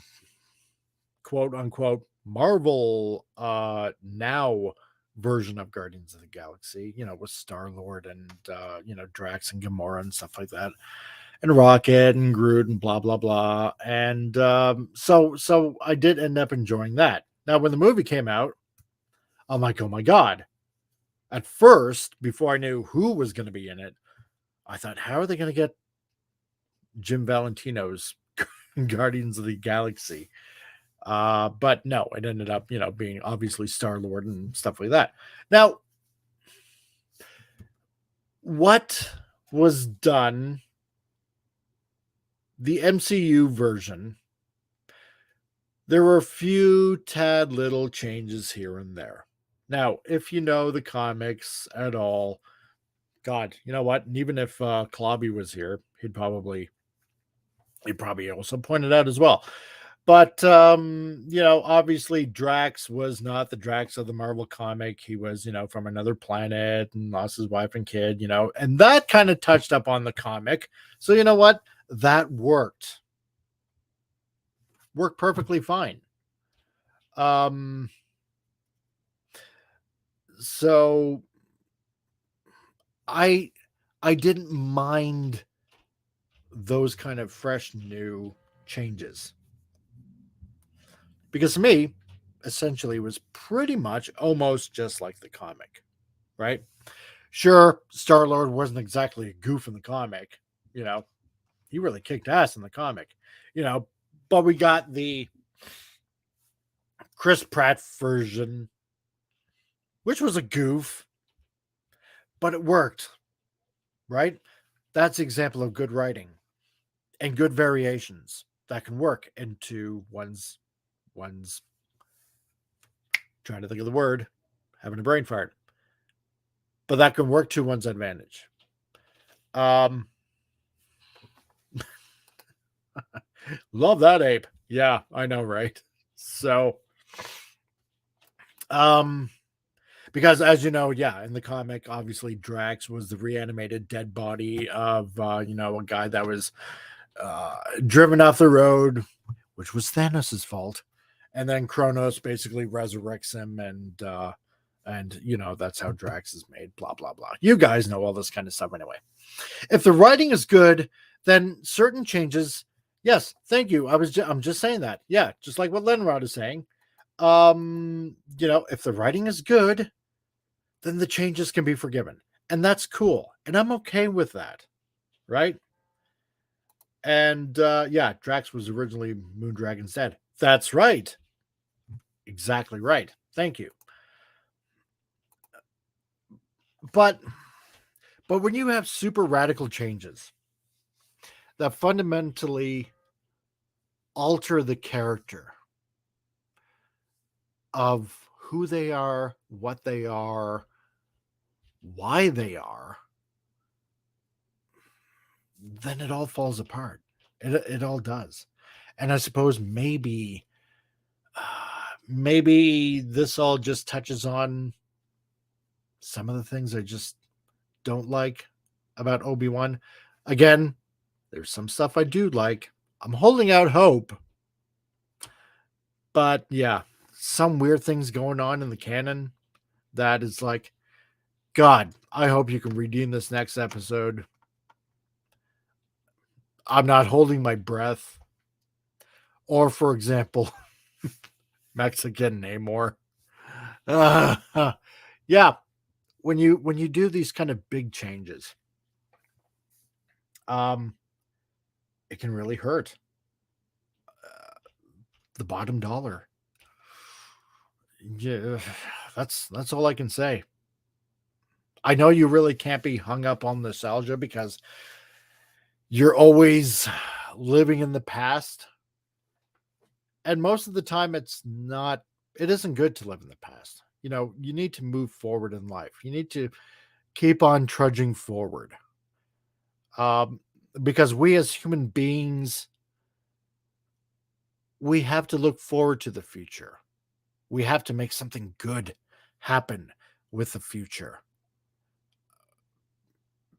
quote unquote Marvel now version of Guardians of the Galaxy, with Star-Lord and Drax and Gamora and stuff like that, and Rocket and Groot and blah blah blah. And so I did end up enjoying that. Now when the movie came out, I'm like, oh my god. At first, before I knew who was going to be in it, I thought, how are they going to get Jim Valentino's Guardians of the Galaxy? But no, it ended up, being obviously Star-Lord and stuff like that. Now, what was done, the MCU version, there were a few tad little changes here and there. Now, if you know the comics at all, God, you know what? And even if Klobby was here, he'd probably also point it out as well. But obviously Drax was not the Drax of the Marvel comic. He was, from another planet and lost his wife and kid, and that kind of touched up on the comic. So you know what? That worked. Worked perfectly fine. So I didn't mind those kind of fresh new changes. Because to me, essentially, it was pretty much almost just like the comic, right? Sure, Star-Lord wasn't exactly a goof in the comic, he really kicked ass in the comic, but we got the Chris Pratt version, which was a goof, but it worked, right? That's an example of good writing and good variations that can work into one's trying to think of the word, having a brain fart, but that can work to one's advantage. Love that ape. Yeah, I know, right? So, because as you know, yeah, in the comic, obviously Drax was the reanimated dead body of a guy that was driven off the road, which was Thanos' fault, and then Kronos basically resurrects him, and that's how Drax is made. Blah blah blah. You guys know all this kind of stuff anyway. If the writing is good, then certain changes. Yes, thank you. I'm just saying that. Yeah, just like what Lenrod is saying. If the writing is good, then the changes can be forgiven. And that's cool. And I'm okay with that. Right? And yeah, Drax was originally Moondragon's dad. That's right. Exactly right. Thank you. But when you have super radical changes that fundamentally alter the character, of who they are, what they are, why they are, then it all falls apart. It all does. And I suppose maybe this all just touches on some of the things I just don't like about Obi-Wan. Again, there's some stuff I do like. I'm holding out hope. But yeah, some weird things going on in the canon that is like, God, I hope you can redeem this next episode. I'm not holding my breath. Or, for example, Mexican Namor. Yeah, when you do these kind of big changes, it can really hurt the bottom dollar. Yeah, that's all I can say. I know you really can't be hung up on nostalgia because you're always living in the past. And most of the time it isn't good to live in the past. You need to move forward in life. You need to keep on trudging forward. Um, because we as human beings, we have to look forward to the future. We have to make something good happen with the future.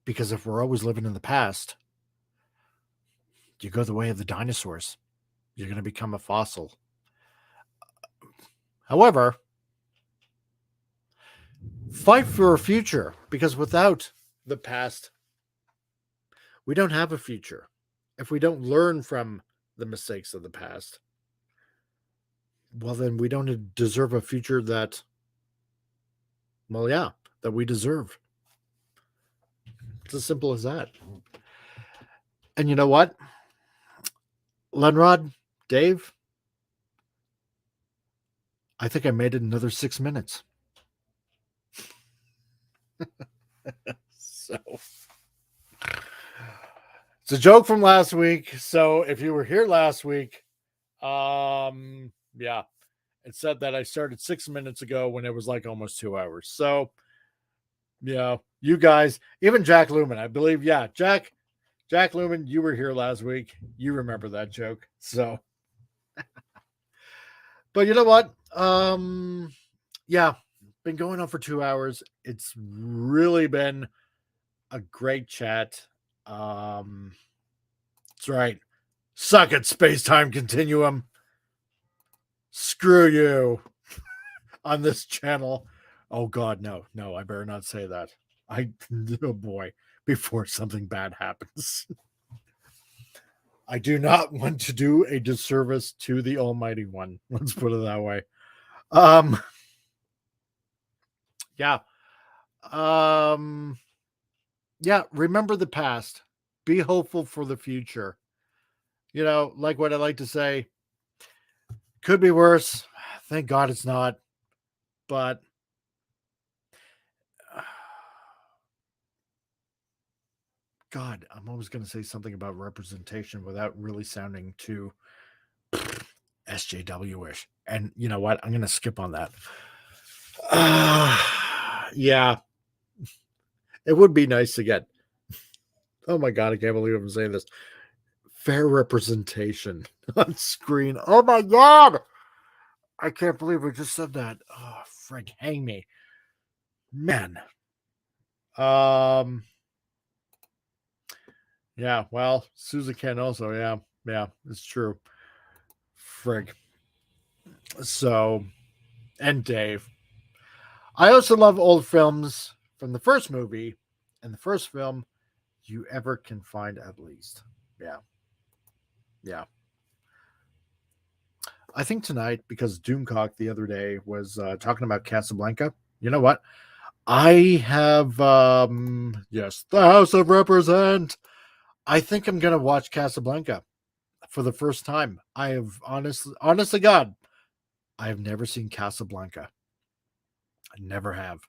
Because if we're always living in the past, you go the way of the dinosaurs. You're going to become a fossil. However, fight for a future, because without the past, we don't have a future. If we don't learn from the mistakes of the past, well, then we don't deserve a future that we deserve. It's as simple as that. And you know what? Lenrod, Dave, I think I made it another 6 minutes. So it's a joke from last week. So if you were here last week, yeah, it said that I started 6 minutes ago when it was like almost 2 hours. So yeah, you guys, even Jack Lumen, I believe, yeah, Jack Lumen, you were here last week. You remember that joke. So but you know what? Yeah, been going on for 2 hours. It's really been a great chat. That's right. Suck it, space-time continuum. Screw you on this channel. Oh God, no, I better not say that. Oh boy, before something bad happens. I do not want to do a disservice to the Almighty One. Let's put it that way. Yeah. Yeah, remember the past. Be hopeful for the future. Like what I like to say, could be worse. Thank God it's not. But God, I'm always going to say something about representation without really sounding too SJW-ish. And you know what? I'm going to skip on that. Yeah, it would be nice to get. Oh my God, I can't believe I'm saying this. Fair representation on screen. Oh my God. I can't believe we just said that. Oh, frig, hang me. Man. Yeah, well, Susan can also, yeah, it's true. Frig. So, and Dave. I also love old films from the first movie and the first film you ever can find, at least. Yeah. I think tonight, because Doomcock the other day was talking about Casablanca, you know what? I have, yes, the House of Represent. I think I'm going to watch Casablanca for the first time. I have, honest to God, I have never seen Casablanca. I never have.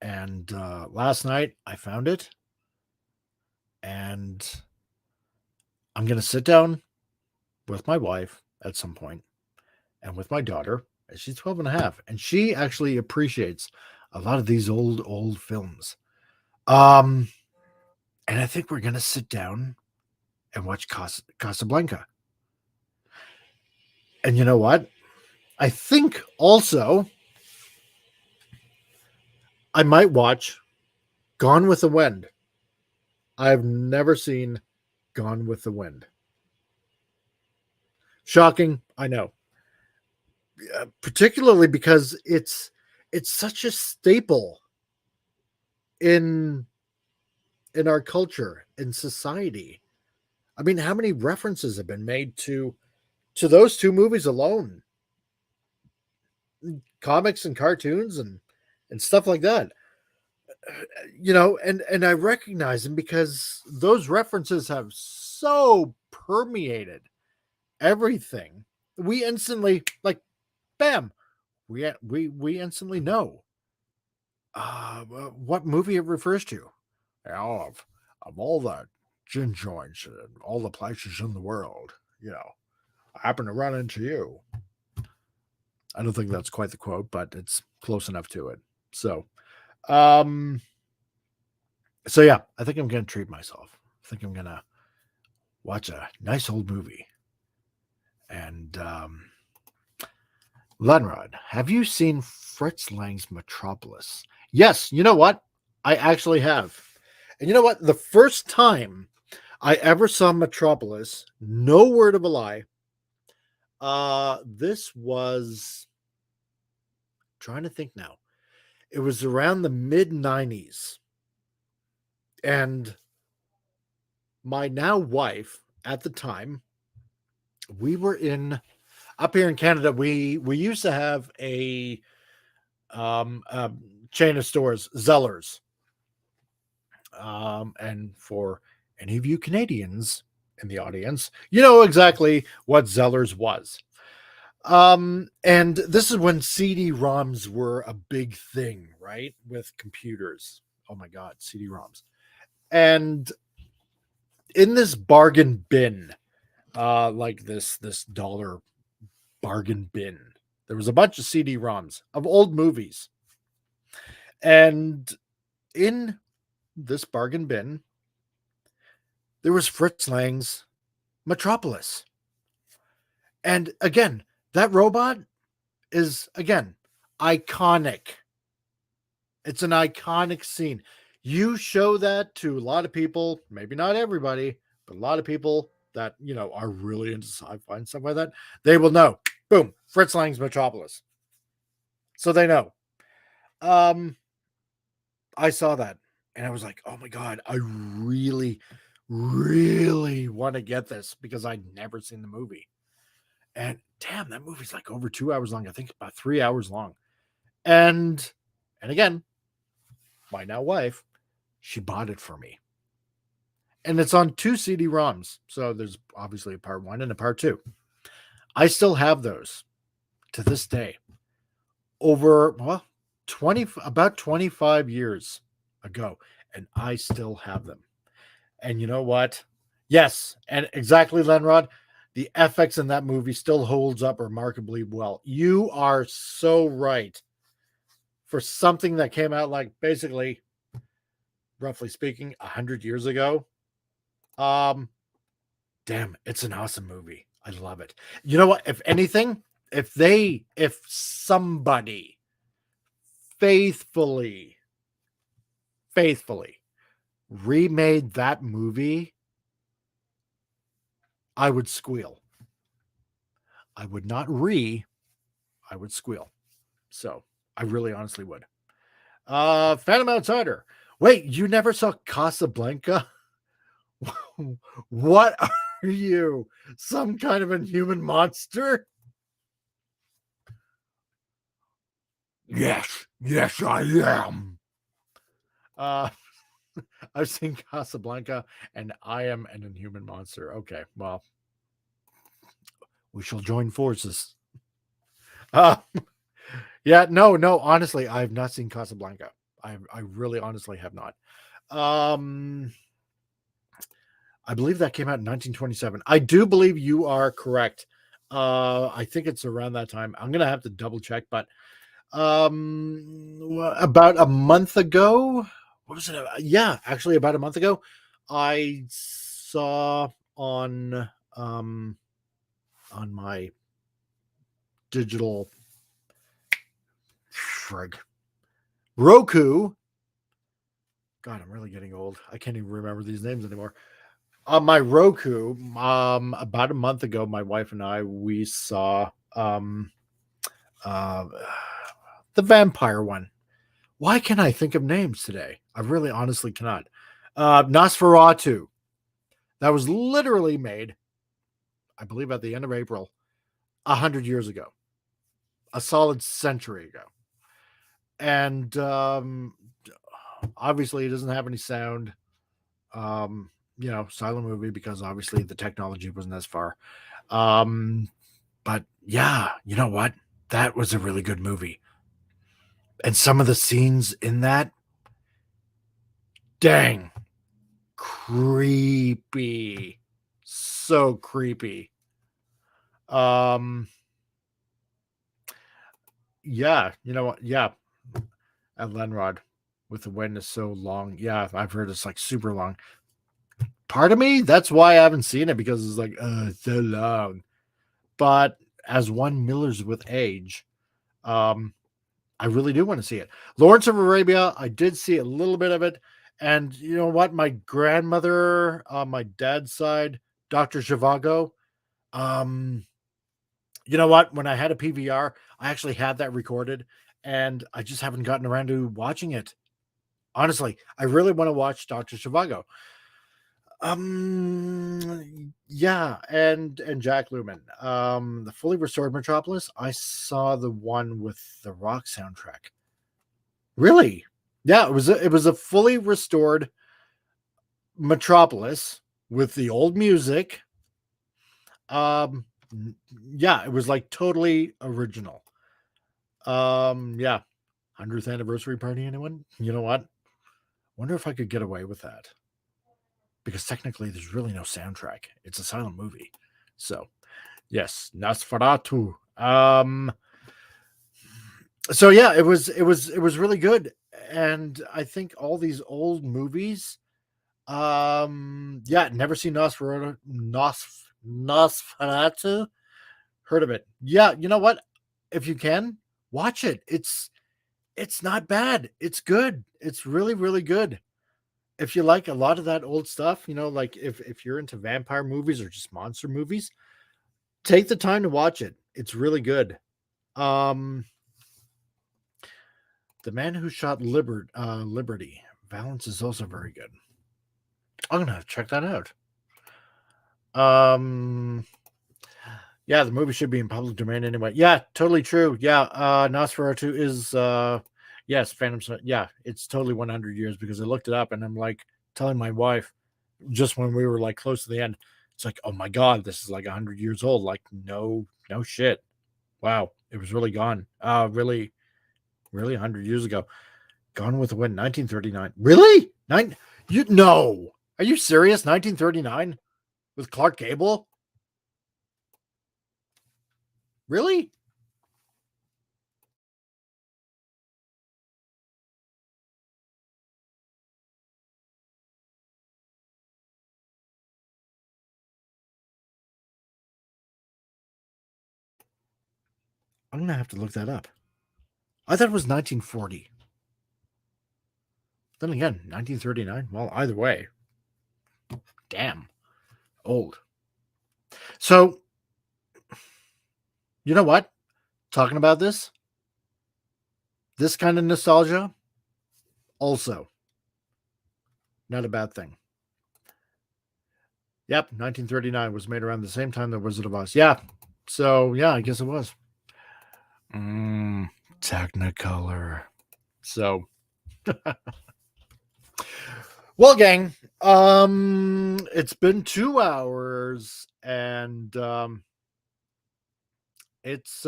And last night I found it. And I'm going to sit down with my wife at some point and with my daughter and she's 12 and a half, and she actually appreciates a lot of these old films. And I think we're going to sit down and watch Casablanca. And you know what? I think also I might watch Gone with the Wind. I've never seen Gone with the Wind. Shocking, I know. Particularly because it's such a staple in our culture, in society. I mean, how many references have been made to those two movies alone? Comics and cartoons and stuff like that. And I recognize them because those references have so permeated everything. We instantly, like, bam, we instantly know what movie it refers to. Of all the gin joints and all the places in the world, I happen to run into you. I don't think that's quite the quote, but it's close enough to it. So, yeah, I think I'm going to treat myself. I think I'm going to watch a nice old movie. And, Lenrod, have you seen Fritz Lang's Metropolis? Yes, you know what? I actually have. And you know what? The first time I ever saw Metropolis, no word of a lie, this was, trying to think now, it was around the mid-90s. And my now wife, at the time, we were up here in Canada, we used to have a chain of stores, Zellers. And for any of you Canadians in the audience, you know exactly what Zellers was. And this is when CD-ROMs were a big thing, right? With computers. Oh my God, CD-ROMs. And in this bargain bin, like this dollar bargain bin, there was a bunch of CD-ROMs of old movies. And in this bargain bin, there was Fritz Lang's Metropolis. And again, that robot is, again, iconic. It's an iconic scene. You show that to a lot of people, maybe not everybody, but a lot of people that, are really into sci-fi and stuff like that, they will know. Boom, Fritz Lang's Metropolis. So they know. I saw that and I was like, oh my God, I really, really want to get this because I'd never seen the movie. And damn, that movie's like over 2 hours long. I think about 3 hours long. And again, my now wife, she bought it for me. And it's on 2 CD-ROMs. So there's obviously a part 1 and a part 2. I still have those to this day. Over, about 25 years ago. And I still have them. And you know what? Yes. And exactly, Lenrod. The FX in that movie still holds up remarkably well. You are so right. For something that came out like basically, roughly speaking, 100 years ago. Damn, it's an awesome movie. I love it. You know what? If anything, if somebody faithfully remade that movie, I would squeal. I would not I would squeal. So I really honestly would. Phantom Outsider. Wait, you never saw Casablanca? What are you? Some kind of inhuman monster? Yes, I am. I've seen Casablanca and I am an inhuman monster. Okay, well, we shall join forces. Yeah, no, honestly, I have not seen Casablanca. I really honestly have not. I believe that came out in 1927. I do believe you are correct I think it's around that time. I'm gonna have to double check, but about a month ago, what was it? Yeah, actually, about a month ago, I saw um on my digital frig Roku. God, I'm really getting old. I can't even remember these names anymore. On my Roku, about a month ago, my wife and I we saw uh the vampire one. Why can't I think of names today? I really honestly cannot. Nosferatu. That was literally made, I believe, at the end of April, 100 years ago, a solid century ago. And obviously, it doesn't have any sound. Silent movie because obviously the technology wasn't as far. But yeah, you know what? That was a really good movie. And some of the scenes in that, dang, creepy. So creepy. Um, yeah, you know what? Yeah, at Lenrod with the wind is so long. Yeah, I've heard it's like super long. Part of me, that's why I haven't seen it because it's like, so long. But as one millers with age, I really do want to see it. Lawrence of Arabia, I did see a little bit of it. And you know what? My grandmother on my dad's side, Dr. Zhivago, um, you know what? When I had a PVR, I actually had that recorded and I just haven't gotten around to watching it. Honestly, I really want to watch Dr. Zhivago. Yeah, and Jack Lumen. The fully restored Metropolis. I saw the one with the rock soundtrack. Really? Yeah, it was a fully restored Metropolis with the old music. Um, yeah, it was like totally original. Yeah, 100th anniversary party. Anyone? You know what? Wonder if I could get away with that because technically there's really no soundtrack. It's a silent movie. So yes, Nosferatu. So yeah, it was really good, and I think all these old movies. Yeah, never seen Nosferatu. Heard of it? Yeah, you know what? If you can watch it, it's not bad. It's good. It's really really good. If you like a lot of that old stuff, like if you're into vampire movies or just monster movies, take the time to watch it. It's really good. Um, The Man Who Shot Liberty. Valence is also very good. I'm gonna have to check that out. Um, yeah, the movie should be in public domain anyway. Yeah, totally true. Yeah, Nosferatu is yes, Phantom. Yeah, it's totally 100 years because I looked it up and I'm like telling my wife just when we were like close to the end, it's like, oh my god, this is like 100 years old. Like, no shit. Wow, it was really gone. Really, really 100 years ago. Gone with the Wind, 1939. Really? You no. Are you serious? 1939 with Clark Gable? Really? I'm gonna have to look that up. I thought it was 1940. Then again, 1939. Well, either way, damn, old. So, you know what? Talking about this kind of nostalgia, also not a bad thing. Yep, 1939 was made around the same time that Wizard of Oz. Yeah, so yeah, I guess it was. Technicolor. So, well, gang, it's been 2 hours, and it's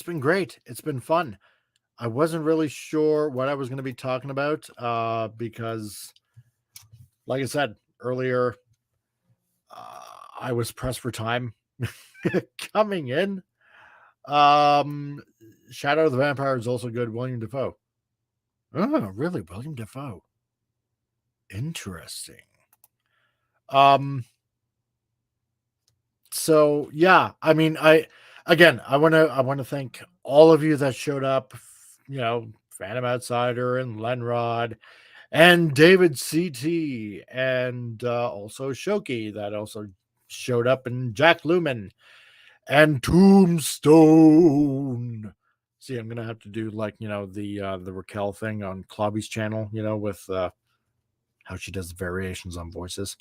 been great. It's been fun. I wasn't really sure what I was going to be talking about, because, like I said earlier, I was pressed for time. coming in. Shadow of the Vampire is also good. William Dafoe. Oh, really? William Dafoe. Interesting. So yeah, I mean, I want to thank all of you that showed up, Phantom Outsider and Lenrod and David CT and also Shoki that also showed up, and Jack Lumen and Tombstone. See, I'm gonna have to do the Raquel thing on Clobby's channel, with how she does the variations on voices.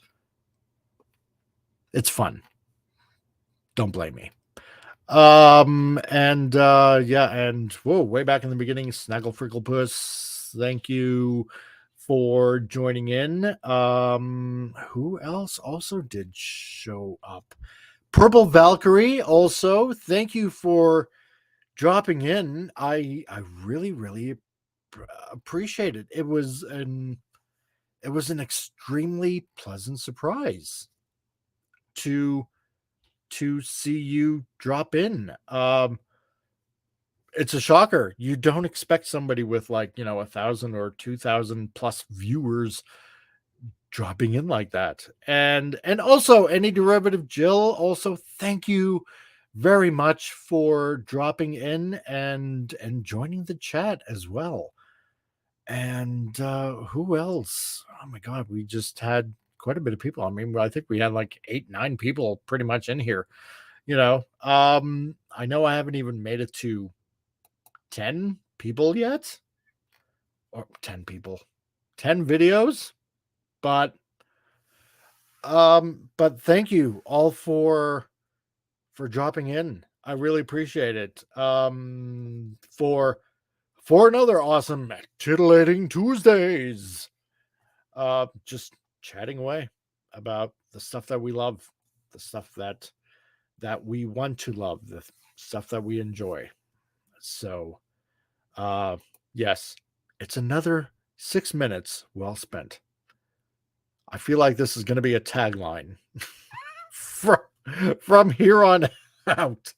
It's fun. Don't blame me. And whoa, way back in the beginning, Snaggle Fricklepuss, thank you for joining in. Who else also did show up? Purple Valkyrie, also, thank you for dropping in. I really, really appreciate it. It was an extremely pleasant surprise to see you drop in. It's a shocker. You don't expect somebody with 1,000 or 2,000 plus viewers dropping in like that. And also any derivative Jill, also thank you very much for dropping in and joining the chat as well. And who else? Oh my god, we just had quite a bit of people. I mean, I think we had 8-9 people pretty much in here. I know I haven't even made it to 10 people yet, or 10 people, 10 videos, but thank you all for dropping in. I really appreciate it. For another awesome Titillating Tuesdays, just chatting away about the stuff that we love, the stuff that we want to love, the stuff that we enjoy. So yes, it's another 6 minutes well spent. I feel like this is going to be a tagline from here on out.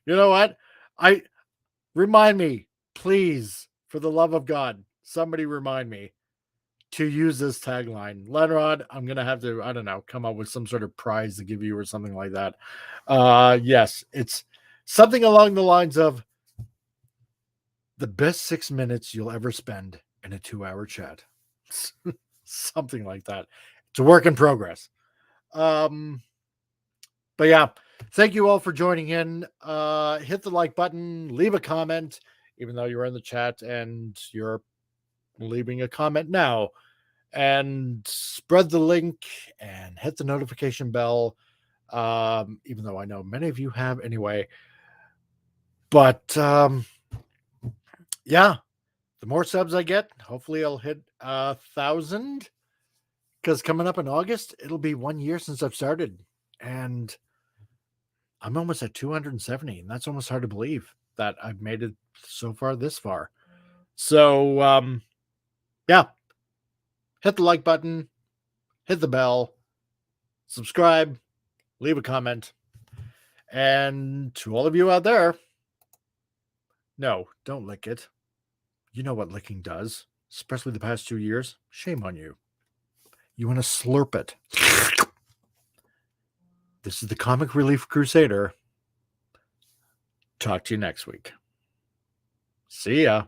You know what? Remind me, please, for the love of God, somebody remind me to use this tagline. Lenrod, I'm going to have to, I don't know, come up with some sort of prize to give you or something like that. Yes, it's something along the lines of the best 6 minutes you'll ever spend in a 2-hour chat. Something like that. It's a work in progress. But yeah, thank you all for joining in. Hit the like button, leave a comment, even though you're in the chat and you're leaving a comment now, and spread the link and hit the notification bell. Even though I know many of you have anyway, but yeah, the more subs I get, hopefully I'll hit 1,000, because coming up in August, it'll be 1 year since I've started, and I'm almost at 270, and that's almost hard to believe that I've made it so far this far. So yeah, hit the like button, hit the bell, subscribe, leave a comment, and to all of you out there, no, don't lick it. You know what licking does, especially the past 2 years. Shame on you. You want to slurp it. This is the Comic Relief Crusader. Talk to you next week. See ya.